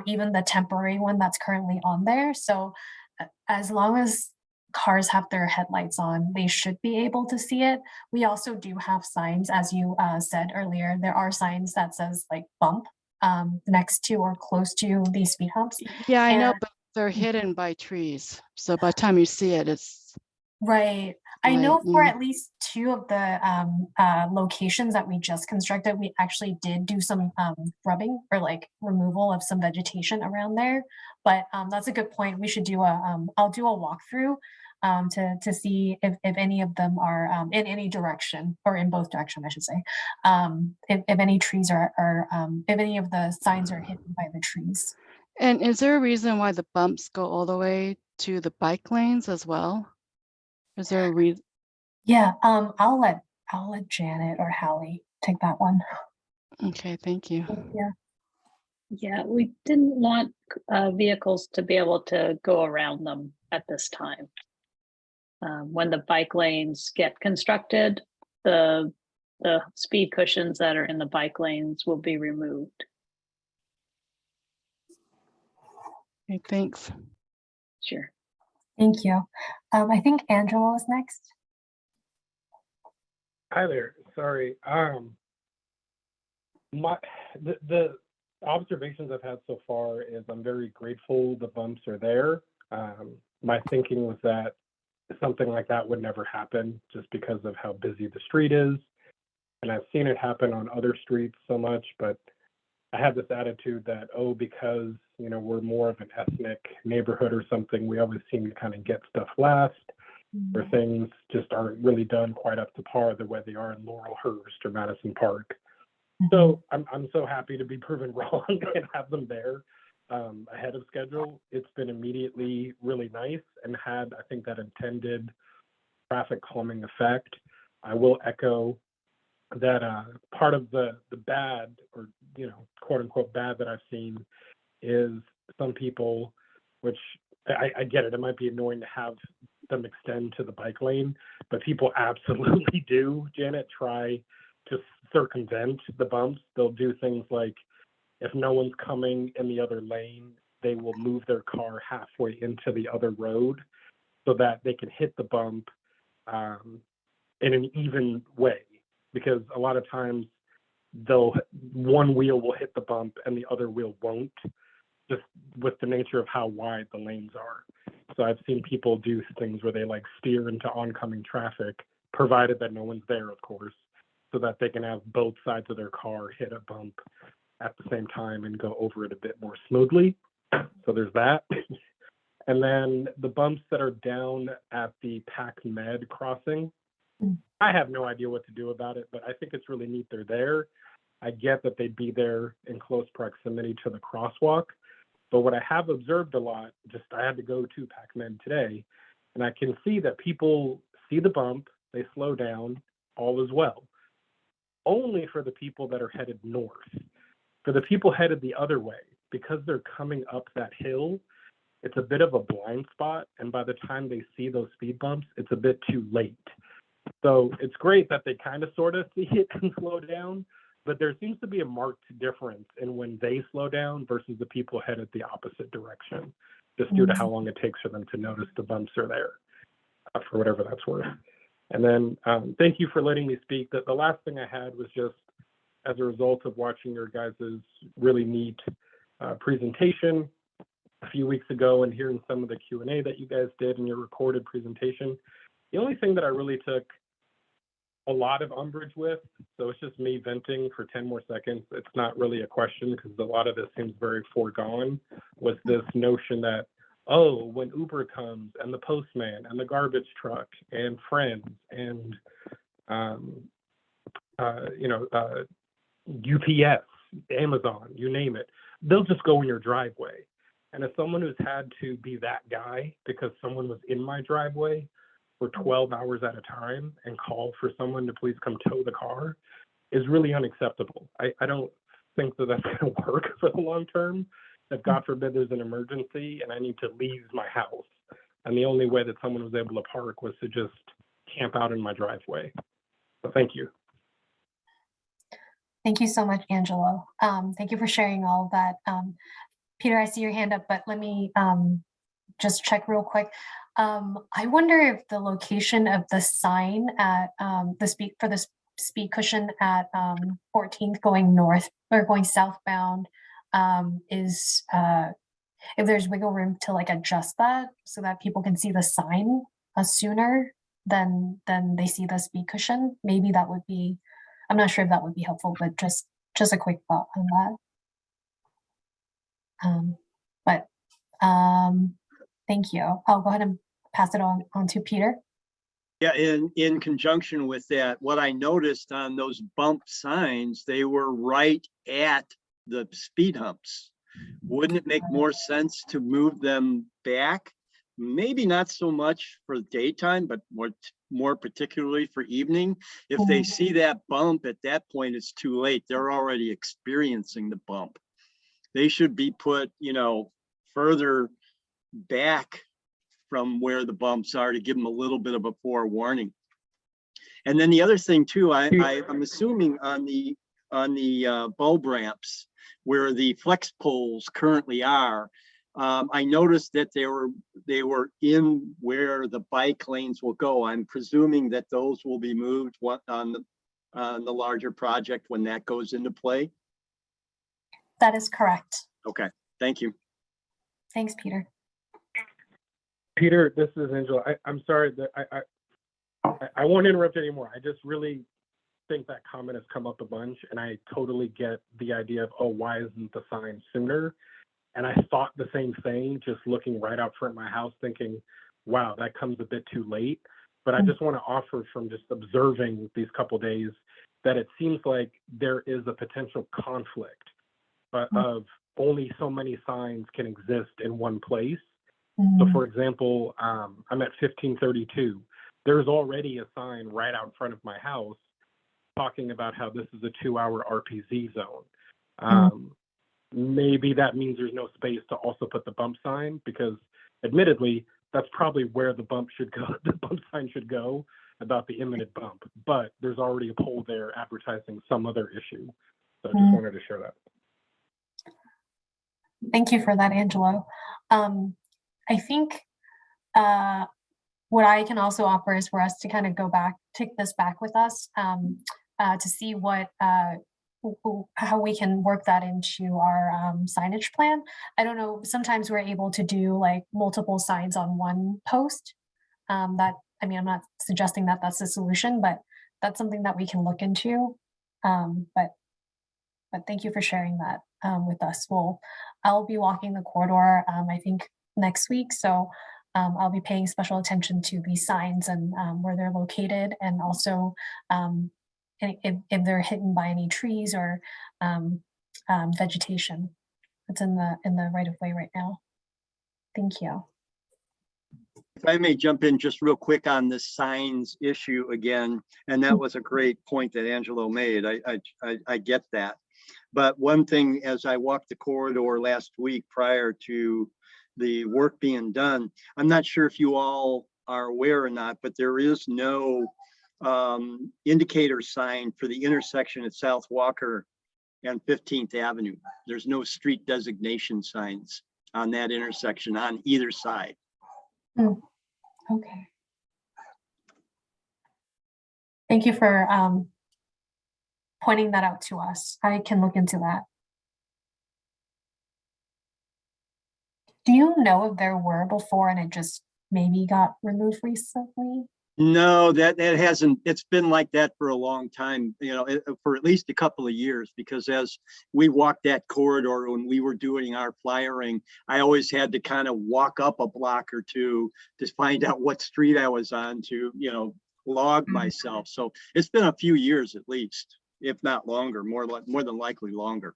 even the temporary one that's currently on there. So as long as cars have their headlights on, they should be able to see it. We also do have signs, as you said earlier, there are signs that says like bump next to or close to these speed humps. Yeah, I know, And- but they're hidden by trees. So by the time you see it, it's Right. I know for late. at least 2 of the locations that we just constructed, we actually did do some rubbing or like removal of some vegetation around there. But that's a good point. We should do I'll do a walkthrough to see if any of them are in any direction or in both directions, I should say. If any trees if any of the signs are hidden by the trees. And is there a reason why the bumps go all the way to the bike lanes as well? Is there a reason? Yeah, I'll let Janet or Hallie take that one. Okay, thank you. Yeah. Yeah, we didn't want vehicles to be able to go around them at this time. When the bike lanes get constructed, the speed cushions that are in the bike lanes will be removed. Okay, thanks. Sure. Thank you. I think Angela is next. Hi there. Sorry. The observations I've had so far is I'm very grateful the bumps are there. My thinking was that something like that would never happen just because of how busy the street is. And I've seen it happen on other streets so much, but I have this attitude that, oh, because, you know, we're more of an ethnic neighborhood or something, we always seem to kind of get stuff last, or things just aren't really done quite up to par the way they are in Laurelhurst or Madison Park. So I'm so happy to be proven wrong and have them there ahead of schedule. It's been immediately really nice and had, I think, that intended traffic calming effect. I will echo that part of the bad, or, you know, quote unquote bad that I've seen is some people, which I get it, it might be annoying to have them extend to the bike lane, but people absolutely do, Janet, try to circumvent the bumps. They'll do things like, if no one's coming in the other lane, they will move their car halfway into the other road so that they can hit the bump in an even way. Because a lot of times one wheel will hit the bump and the other wheel won't, just with the nature of how wide the lanes are. So I've seen people do things where they like steer into oncoming traffic, provided that no one's there, of course, so that they can have both sides of their car hit a bump at the same time and go over it a bit more smoothly. So there's that. And then the bumps that are down at the Pac Med crossing, I have no idea what to do about it, but I think it's really neat they're there. I get that they'd be there in close proximity to the crosswalk, but what I have observed a lot, just I had to go to Pac Med today, and I can see that people see the bump, they slow down, all is well. Only for the people that are headed north. For the people headed the other way, because they're coming up that hill, it's a bit of a blind spot, and by the time they see those speed bumps, it's a bit too late. So it's great that they kind of sort of see it and slow down, but there seems to be a marked difference in when they slow down versus the people headed the opposite direction, just due to how long it takes for them to notice the bumps are there, for whatever that's worth. And then thank you for letting me speak. The last thing I had was just as a result of watching your guys' really neat presentation a few weeks ago and hearing some of the Q&A that you guys did in your recorded presentation. The only thing that I really took a lot of umbrage with, so it's just me venting for 10 more seconds, it's not really a question because a lot of this seems very foregone, was this notion that, oh, when Uber comes and the postman and the garbage truck and friends and UPS, Amazon, you name it, they'll just go in your driveway. And as someone who's had to be that guy because someone was in my driveway for 12 hours at a time and call for someone to please come tow the car is really unacceptable. I don't think that that's going to work for the long term. If God forbid there's an emergency and I need to leave my house, and the only way that someone was able to park was to just camp out in my driveway. So thank you. Thank you so much, Angelo. Thank you for sharing all of that. Peter, I see your hand up, but let me just check real quick. I wonder if the location of the sign at the speed cushion at 14th going north or going southbound is if there's wiggle room to like adjust that so that people can see the sign sooner than they see the speed cushion. Maybe that would be, I'm not sure if that would be helpful, but just a quick thought on that. Thank you. I'll go ahead and pass it on to Peter. Yeah, in conjunction with that, what I noticed on those bump signs, they were right at the speed humps. Wouldn't it make more sense to move them back? Maybe not so much for daytime, but more particularly for evening. If they see that bump at that point, it's too late. They're already experiencing the bump. They should be put, further back from where the bumps are to give them a little bit of a forewarning. And then the other thing too, I'm assuming on the bulb ramps where the flex poles currently are, I noticed that they were in where the bike lanes will go. I'm presuming that those will be moved on the larger project when that goes into play. That is correct. Okay, thank you. Thanks, Peter. Peter, this is Angela. I'm sorry that I won't interrupt anymore. I just really think that comment has come up a bunch, and I totally get the idea of, oh, why isn't the sign sooner? And I thought the same thing, just looking right out front of my house, thinking, wow, that comes a bit too late. But I just want to offer from just observing these couple days that it seems like there is a potential conflict of only so many signs can exist in one place. So for example, I'm at 1532. There's already a sign right out front of my house talking about how this is a 2-hour RPZ zone. Maybe that means there's no space to also put the bump sign, because admittedly, that's probably where the bump should go. The bump sign should go about the imminent bump, but there's already a pole there advertising some other issue. So I just wanted to share that. Thank you for that, Angelo. I think what I can also offer is for us to kind of go back, take this back with us to see what how we can work that into our signage plan. I don't know, sometimes we're able to do like multiple signs on one post. I'm not suggesting that that's the solution, but that's something that we can look into. But thank you for sharing that with us. I'll be walking the corridor, I think next week. So I'll be paying special attention to these signs and where they're located, and also if they're hidden by any trees or vegetation that's in the right of way right now. Thank you. If I may jump in just real quick on the signs issue again, and that was a great point that Angelo made. I get that. But one thing, as I walked the corridor last week prior to the work being done, I'm not sure if you all are aware or not, but there is no indicator sign for the intersection at South Walker and 15th Avenue. There's no street designation signs on that intersection on either side. Okay. Thank you for pointing that out to us. I can look into that. Do you know if there were before and it just maybe got removed recently? No, that hasn't. It's been like that for a long time, for at least a couple of years, because as we walked that corridor when we were doing our flyering, I always had to kind of walk up a block or two to find out what street I was on to, log myself. So it's been a few years at least, if not longer, more than likely longer.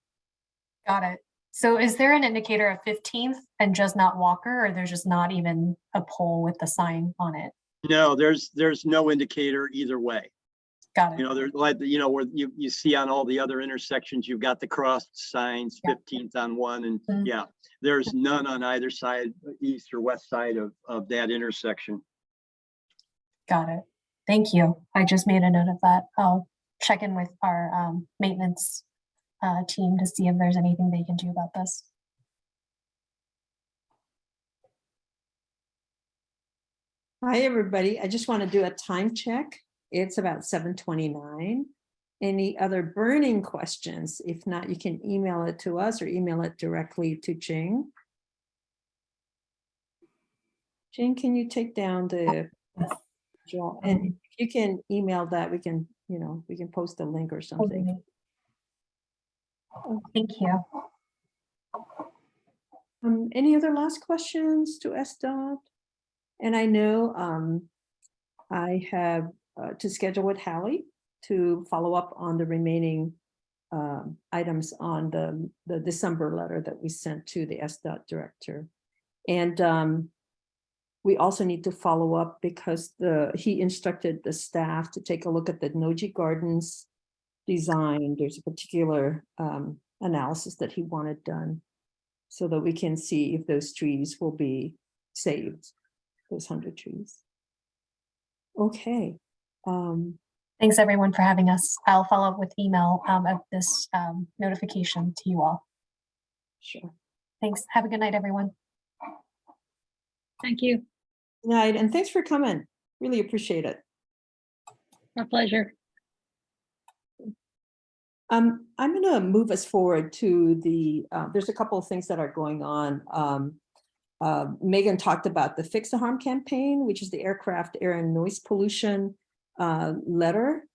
Got it. So is there an indicator of 15th and just not Walker, or there's just not even a pole with the sign on it? No, there's no indicator either way. Got it. You know, there's like, you know, where you see on all the other intersections, you've got the cross signs, Yeah. 15th on one, and Mhm. yeah, there's none on either side, east or west side of that intersection. Got it. Thank you. I just made a note of that. I'll check in with our maintenance team to see if there's anything they can do about this. Hi, everybody. I just want to do a time check. It's about 7:29. Any other burning questions? If not, you can email it to us or email it directly to Jing. Jing, can you take down the, and if you can email that, we can, you know, we can post a link or something. Thank you. Any other last questions to SDOT? And I know I have to schedule with Hallie to follow up on the remaining items on the December letter that we sent to the SDOT director. And we also need to follow up because he instructed the staff to take a look at the Noji Gardens design. There's a particular analysis that he wanted done so that we can see if those trees will be saved, those 100 trees. Okay. Thanks everyone for having us. I'll follow up with email of this notification to you all. Sure. Thanks. Have a good night, everyone. Thank you. Night, and thanks for coming. Really appreciate it. My pleasure. I'm going to move us forward to the, there's a couple of things that are going on. Megan talked about the Fix the Harm campaign, which is the aircraft air and noise pollution letter.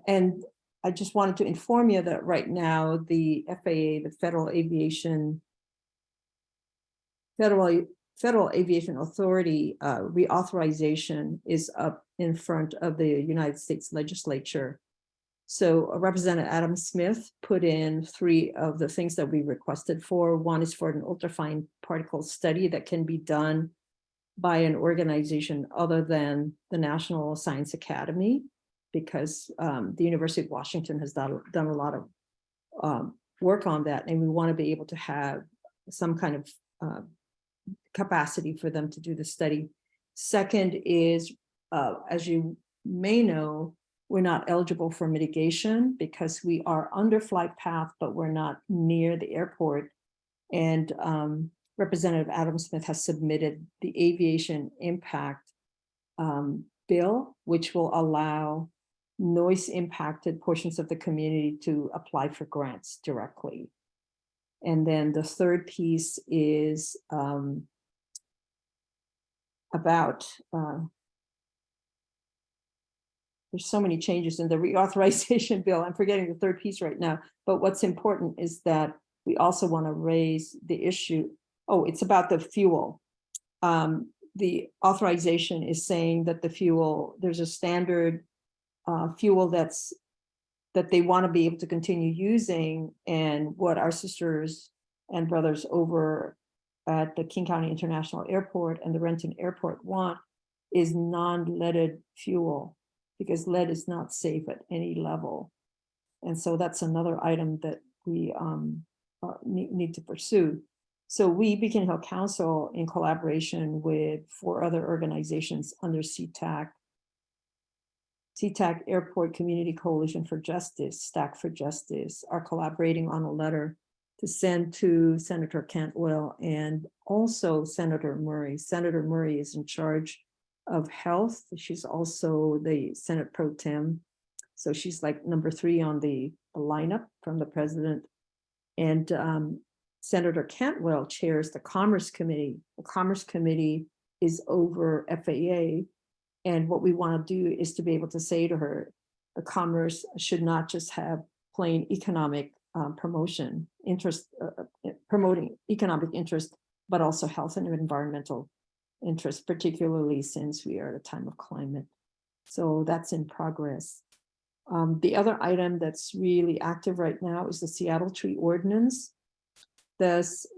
And I just wanted to inform you that right now the FAA, the Federal Aviation Authority reauthorization is up in front of the United States legislature. So Representative Adam Smith put in 3 of the things that we requested for. One is for an ultrafine particle study that can be done by an organization other than the National Science Academy, because the University of Washington has done a lot of work on that, and we want to be able to have some kind of capacity for them to do the study. Second is, as you may know, we're not eligible for mitigation because we are under flight path, but we're not near the airport. And Representative Adam Smith has submitted the aviation impact bill, which will allow noise impacted portions of the community to apply for grants directly. And then the third piece is about there's so many changes in the reauthorization bill. I'm forgetting the third piece right now, but what's important is that we also want to raise the issue. Oh, it's about the fuel. The authorization is saying that the fuel, there's a standard fuel that they want to be able to continue using, and what our sisters and brothers over at the King County International Airport and the Renton Airport want is non-leaded fuel, because lead is not safe at any level. And so that's another item that we need to pursue. So we, Beacon Hill Council, in collaboration with 4 other organizations under CTAC, Airport Community Coalition for Justice, Stack for Justice, are collaborating on a letter to send to Senator Cantwell and also Senator Murray. Senator Murray is in charge of health. She's also the Senate Pro Tem. So she's like number 3 on the lineup from the president. And Senator Cantwell chairs the Commerce Committee. The Commerce Committee is over FAA. And what we want to do is to be able to say to her, the Commerce should not just have plain economic promoting economic interest, but also health and environmental interest, particularly since we are at a time of climate. So that's in progress. The other item that's really active right now is the Seattle tree ordinance.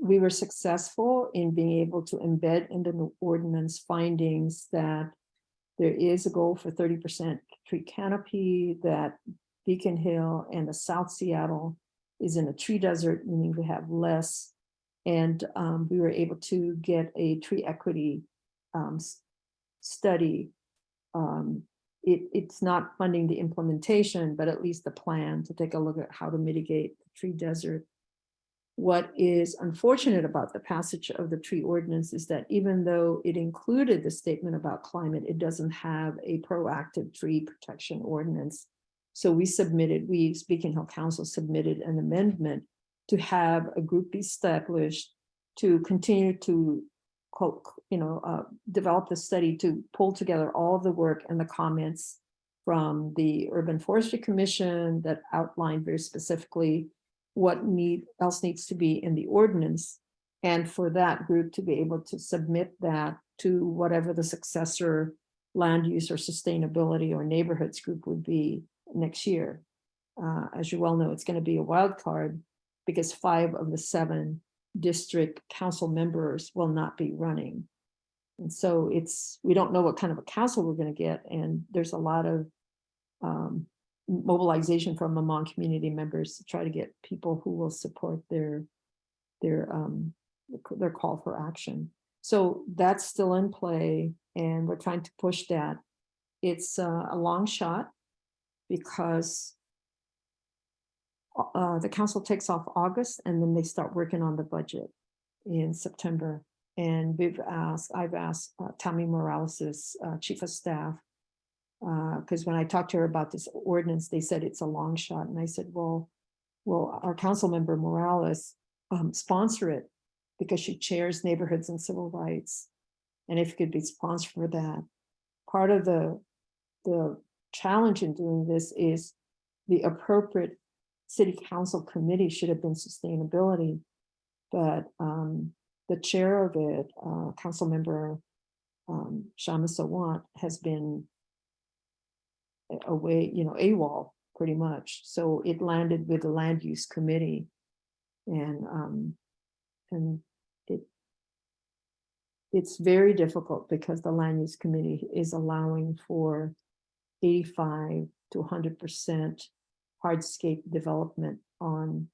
We were successful in being able to embed in the ordinance findings that There is a goal for 30% tree canopy, that Beacon Hill and the South Seattle is in a tree desert, meaning we have less. And we were able to get a tree equity study. It's not funding the implementation, but at least the plan to take a look at how to mitigate the tree desert. What is unfortunate about the passage of the tree ordinance is that even though it included the statement about climate, it doesn't have a proactive tree protection ordinance. So we Beacon Hill Council submitted an amendment to have a group be established to continue to develop the study, to pull together all the work and the comments from the Urban Forestry Commission that outlined very specifically what else needs to be in the ordinance, and for that group to be able to submit that to whatever the successor land use or sustainability or neighborhoods group would be next year. As you well know, it's going to be a wild card because 5 of the 7 district council members will not be running. And so we don't know what kind of a council we're going to get. And there's a lot of mobilization from among community members to try to get people who will support their call for action. So that's still in play, and we're trying to push that. It's a long shot because the council takes off August, and then they start working on the budget in September. And I've asked Tammy Morales' chief of staff, because when I talked to her about this ordinance, they said it's a long shot. And I said, well, our council member Morales sponsor it because she chairs neighborhoods and civil rights. And if it could be sponsored for that. Part of the challenge in doing this is the appropriate city council committee should have been sustainability, but the chair of it, council member Shama Sawant, has been away, AWOL pretty much. So it landed with the land use committee, and it's very difficult because the land use committee is allowing for 85 to 100% hardscape development on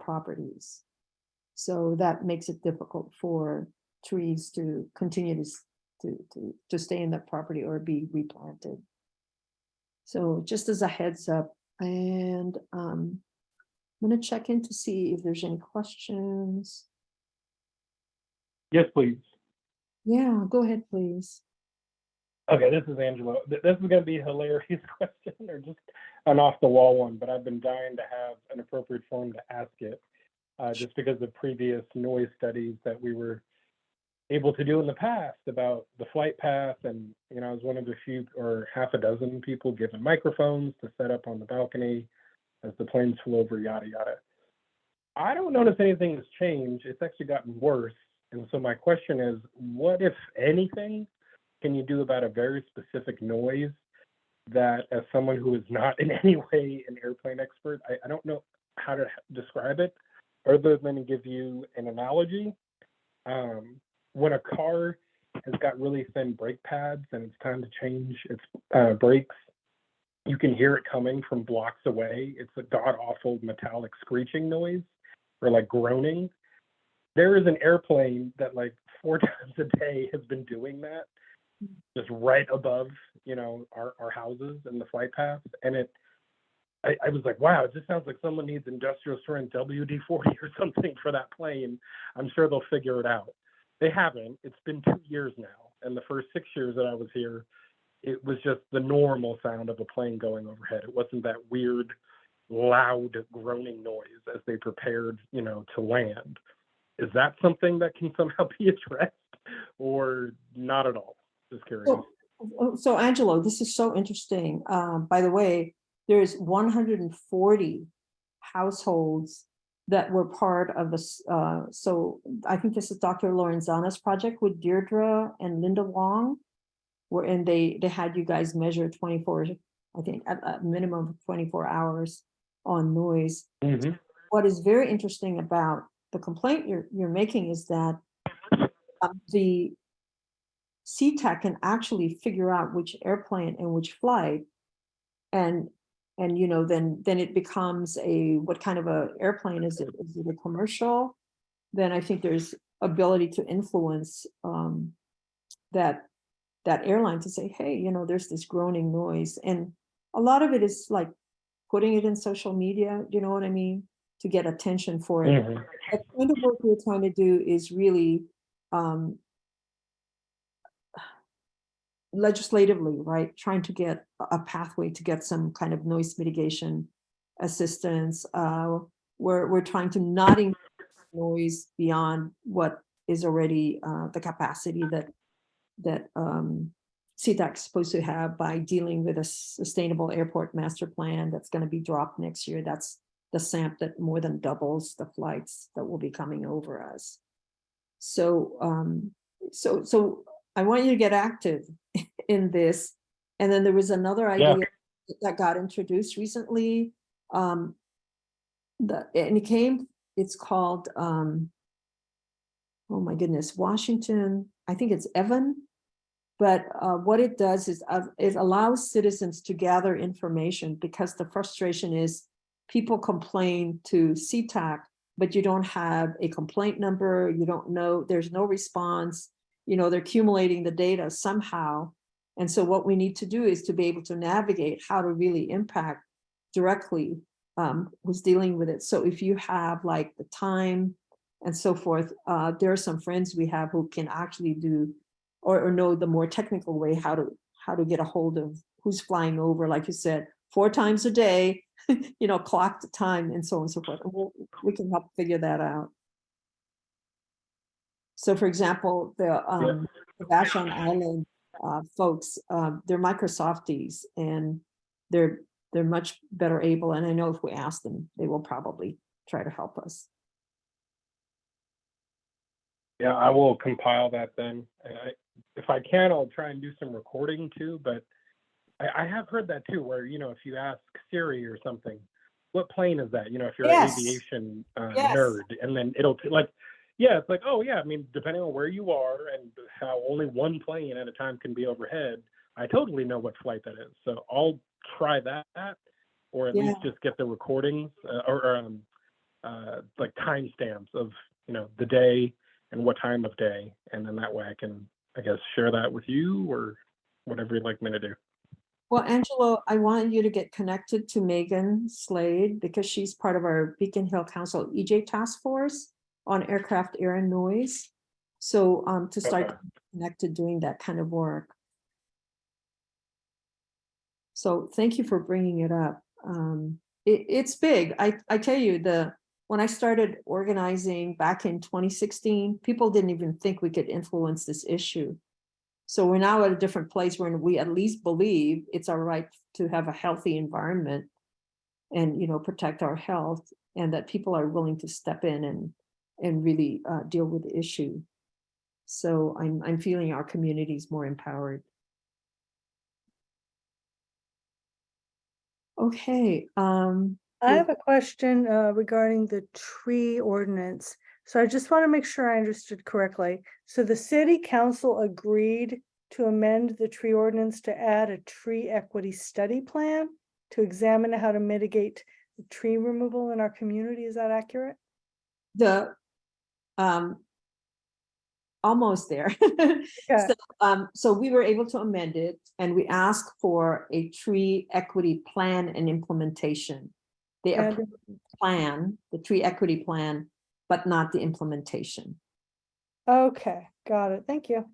properties. So that makes it difficult for trees to continue to stay in that property or be replanted. So just as a heads up, and I'm going to check in to see if there's any questions. Yes, please. Yeah, go ahead, please. Okay, this is Angelo. This is going to be a hilarious question or just an off the wall one, but I've been dying to have an appropriate forum to ask it just because of previous noise studies that we were able to do in the past about the flight path. And, I was one of the few or half a dozen people given microphones to set up on the balcony as the planes flew over, yada, yada. I don't notice anything has changed. It's actually gotten worse. And so my question is, what, if anything, can you do about a very specific noise that, as someone who is not in any way an airplane expert, I don't know how to describe it other than to give you an analogy. When a car has got really thin brake pads and it's time to change its brakes, you can hear it coming from blocks away. It's a god-awful metallic screeching noise or like groaning. There is an airplane that like 4 times a day has been doing that, just right above, our houses and the flight path. And I was like, wow, it just sounds like someone needs industrial strength WD-40 or something for that plane. I'm sure they'll figure it out. They haven't. It's been 2 years now. And the first 6 years that I was here, it was just the normal sound of a plane going overhead. It wasn't that weird, loud groaning noise as they prepared, to land. Is that something that can somehow be addressed or not at all? Just curious. So Angelo, this is so interesting. By the way, there's 140 households that were part of this. So I think this is Dr. Lorenzana's project with Deirdre and Linda Wong, and they had you guys measure 24, I think at a minimum of 24 hours on noise. Mm-hmm. What is very interesting about the complaint you're making is that the SeaTac can actually figure out which airplane and which flight, and you know, then it becomes what kind of a airplane is it? Is it a commercial? Then I think there's ability to influence that airline to say, hey, you know, there's this groaning noise. And a lot of it is like putting it in social media, you know what I mean, to get attention for it. The kind of work we're trying to do is really legislatively, right, trying to get a pathway to get some kind of noise mitigation assistance. We're trying to not increase noise beyond what is already the capacity that CTAC is supposed to have by dealing with a sustainable airport master plan that's going to be dropped next year. That's the SAMP that more than doubles the flights that will be coming over us. So, so I want you to get active in this. And then there was another idea that got introduced recently. It's called, oh my goodness, Washington, I think it's Evan. But what it does is it allows citizens to gather information, because the frustration is people complain to CTAC, but you don't have a complaint number. You don't know, there's no response. You know, they're accumulating the data somehow. And so what we need to do is to be able to navigate how to really impact directly who's dealing with it. So if you have like the time and so forth, there are some friends we have who can actually do or know the more technical way how to get a hold of who's flying over, like you said, 4 times a day, you know, clock the time and so on and so forth. And we can help figure that out. So for example, the Vashon Island folks, they're Microsofties, and they're much better able, and I know if we ask them, they will probably try to help us. Yeah, I will compile that then. If I can, I'll try and do some recording too, but I have heard that too, where, you know, if you ask Siri or something, what plane is that? You know, if you're an aviation nerd, and then it'll like, yeah, it's like, oh yeah, I mean, depending on where you are and how only one plane at a time can be overhead, I totally know what flight that is. So I'll try that, or at least just get the recordings or like timestamps of, you know, the day and what time of day, and then that way I can, I guess, share that with you or whatever you'd like me to do. Well, Angelo, I want you to get connected to Megan Slade, because she's part of our Beacon Hill Council EJ task force on aircraft air and noise. So to start connected doing that kind of work. So thank you for bringing it up. It's big. I tell you, when I started organizing back in 2016, people didn't even think we could influence this issue. So we're now at a different place where we at least believe it's our right to have a healthy environment and, you know, protect our health, and that people are willing to step in and really deal with the issue. So I'm feeling our community is more empowered. Okay. I have a question regarding the tree ordinance. So I just want to make sure I understood correctly. So the city council agreed to amend the tree ordinance to add a tree equity study plan to examine how to mitigate the tree removal in our community. Is that accurate? Almost there. So we were able to amend it, and we asked for a tree equity plan and implementation. They approved the plan, the tree equity plan, but not the implementation. Okay, got it. Thank you.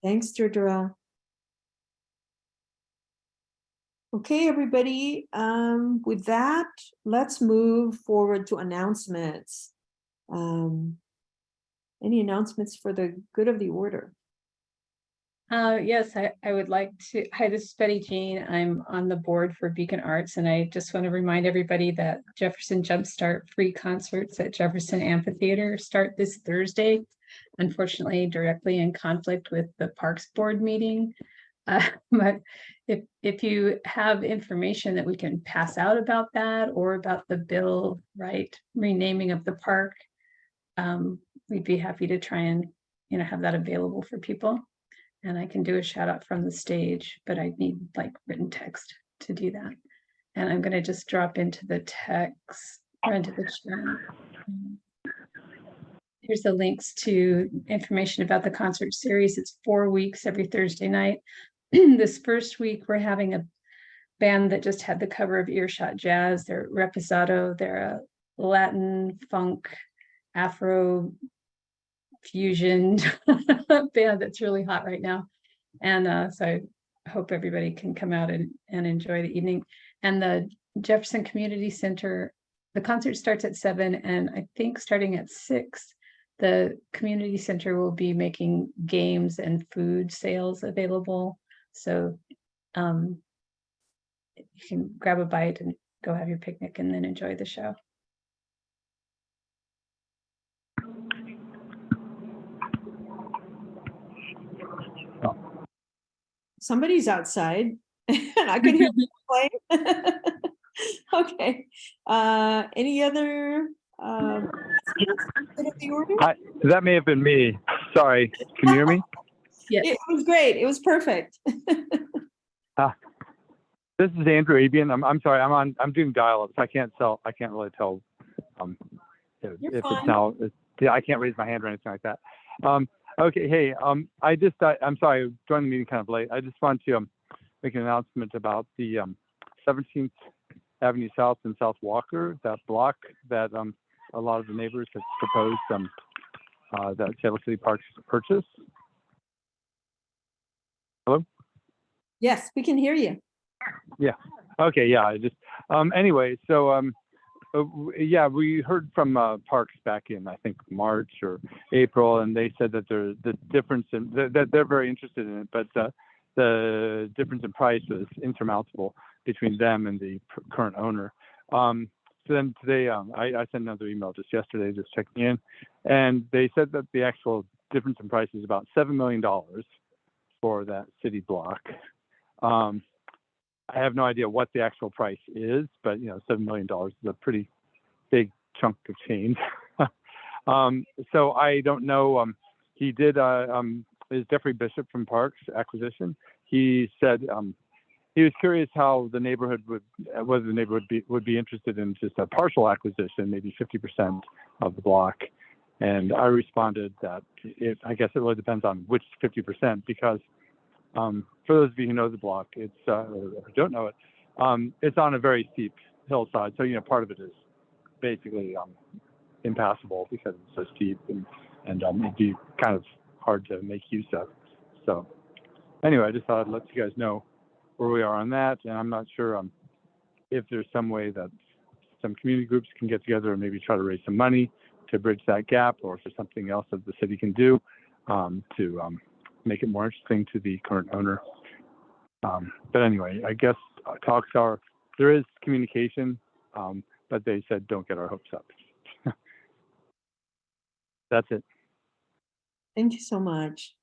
Thanks, Deirdre. Okay, everybody. With that, let's move forward to announcements. Any announcements for the good of the order? Yes, I would like to. Hi, this is Betty Jean. I'm on the board for Beacon Arts, and I just want to remind everybody that Jefferson Jumpstart free concerts at Jefferson Amphitheater start this Thursday. Unfortunately, directly in conflict with the Parks Board meeting. But if you have information that we can pass out about that, or about the Bill Wright renaming of the park, we'd be happy to try and, you know, have that available for people. And I can do a shout out from the stage, but I need like written text to do that. And I'm going to just drop into the text or into the chat. Here's the links to information about the concert series. It's 4 weeks every Thursday night. This first week, we're having a band that just had the cover of Earshot Jazz. They're Reposado. They're a Latin funk, Afro fusion band that's really hot right now. And so I hope everybody can come out and enjoy the evening. And the Jefferson Community Center, the concert starts at 7, and I think starting at 6, the community center will be making games and food sales available. So you can grab a bite and go have your picnic and then enjoy the show. Somebody's outside and I can hear them playing. Okay. Any other? That may have been me. Sorry. Can you hear me? Yes. It was great. It was perfect. This is Andrew Abian. I'm sorry. I'm doing dial-up, so I can't really tell if it's now. I can't raise my hand or anything like that. Okay. Hey. I'm sorry. I joined the meeting kind of late. I just want to make an announcement about the 17th Avenue South and South Walker, that block that a lot of the neighbors have proposed that Seattle City Parks purchase. Hello? Yes, we can hear you. Yeah. Okay. Yeah. I just anyway. So yeah, we heard from Parks back in I think March or April, and they said that there's the difference in that they're very interested in it, but the difference in price was insurmountable between them and the current owner. So then today, I sent another email just yesterday, just checking in, and they said that the actual difference in price is about $7 million for that city block. I have no idea what the actual price is, but $7 million is a pretty big chunk of change. So I don't know. He did. Is Jeffrey Bishop from Parks Acquisition? He said he was curious how the neighborhood whether the neighborhood would be interested in just a partial acquisition, maybe 50% of the block. And I responded that I guess it really depends on which 50%, because for those of you who know the block, it's or don't know it, it's on a very steep hillside. So part of it is basically impassable because it's so steep, and it'd be kind of hard to make use of. So anyway, I just thought I'd let you guys know where we are on that, and I'm not sure if there's some way that some community groups can get together and maybe try to raise some money to bridge that gap, or if there's something else that the city can do to make it more interesting to the current owner. But anyway, I guess there is communication, but they said don't get our hopes up. That's it. Thank you so much.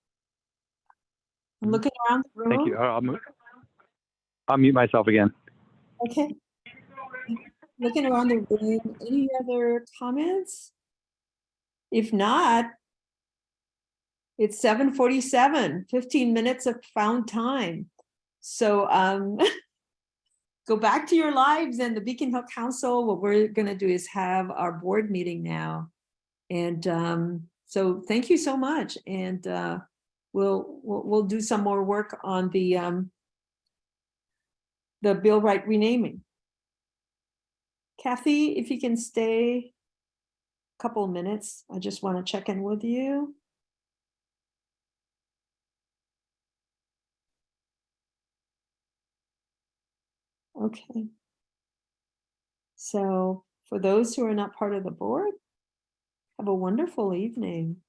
I'm looking around the room. Thank you. I'll mute myself again. Okay. Looking around the room, any other comments? If not, it's 7:47, 15 minutes of found time. So go back to your lives, and the Beacon Hill Council, what we're gonna do is have our board meeting now. And so thank you so much. And we'll do some more work on the Bill Wright renaming. Kathy, if you can stay a couple of minutes, I just want to check in with you. Okay. So for those who are not part of the board, have a wonderful evening.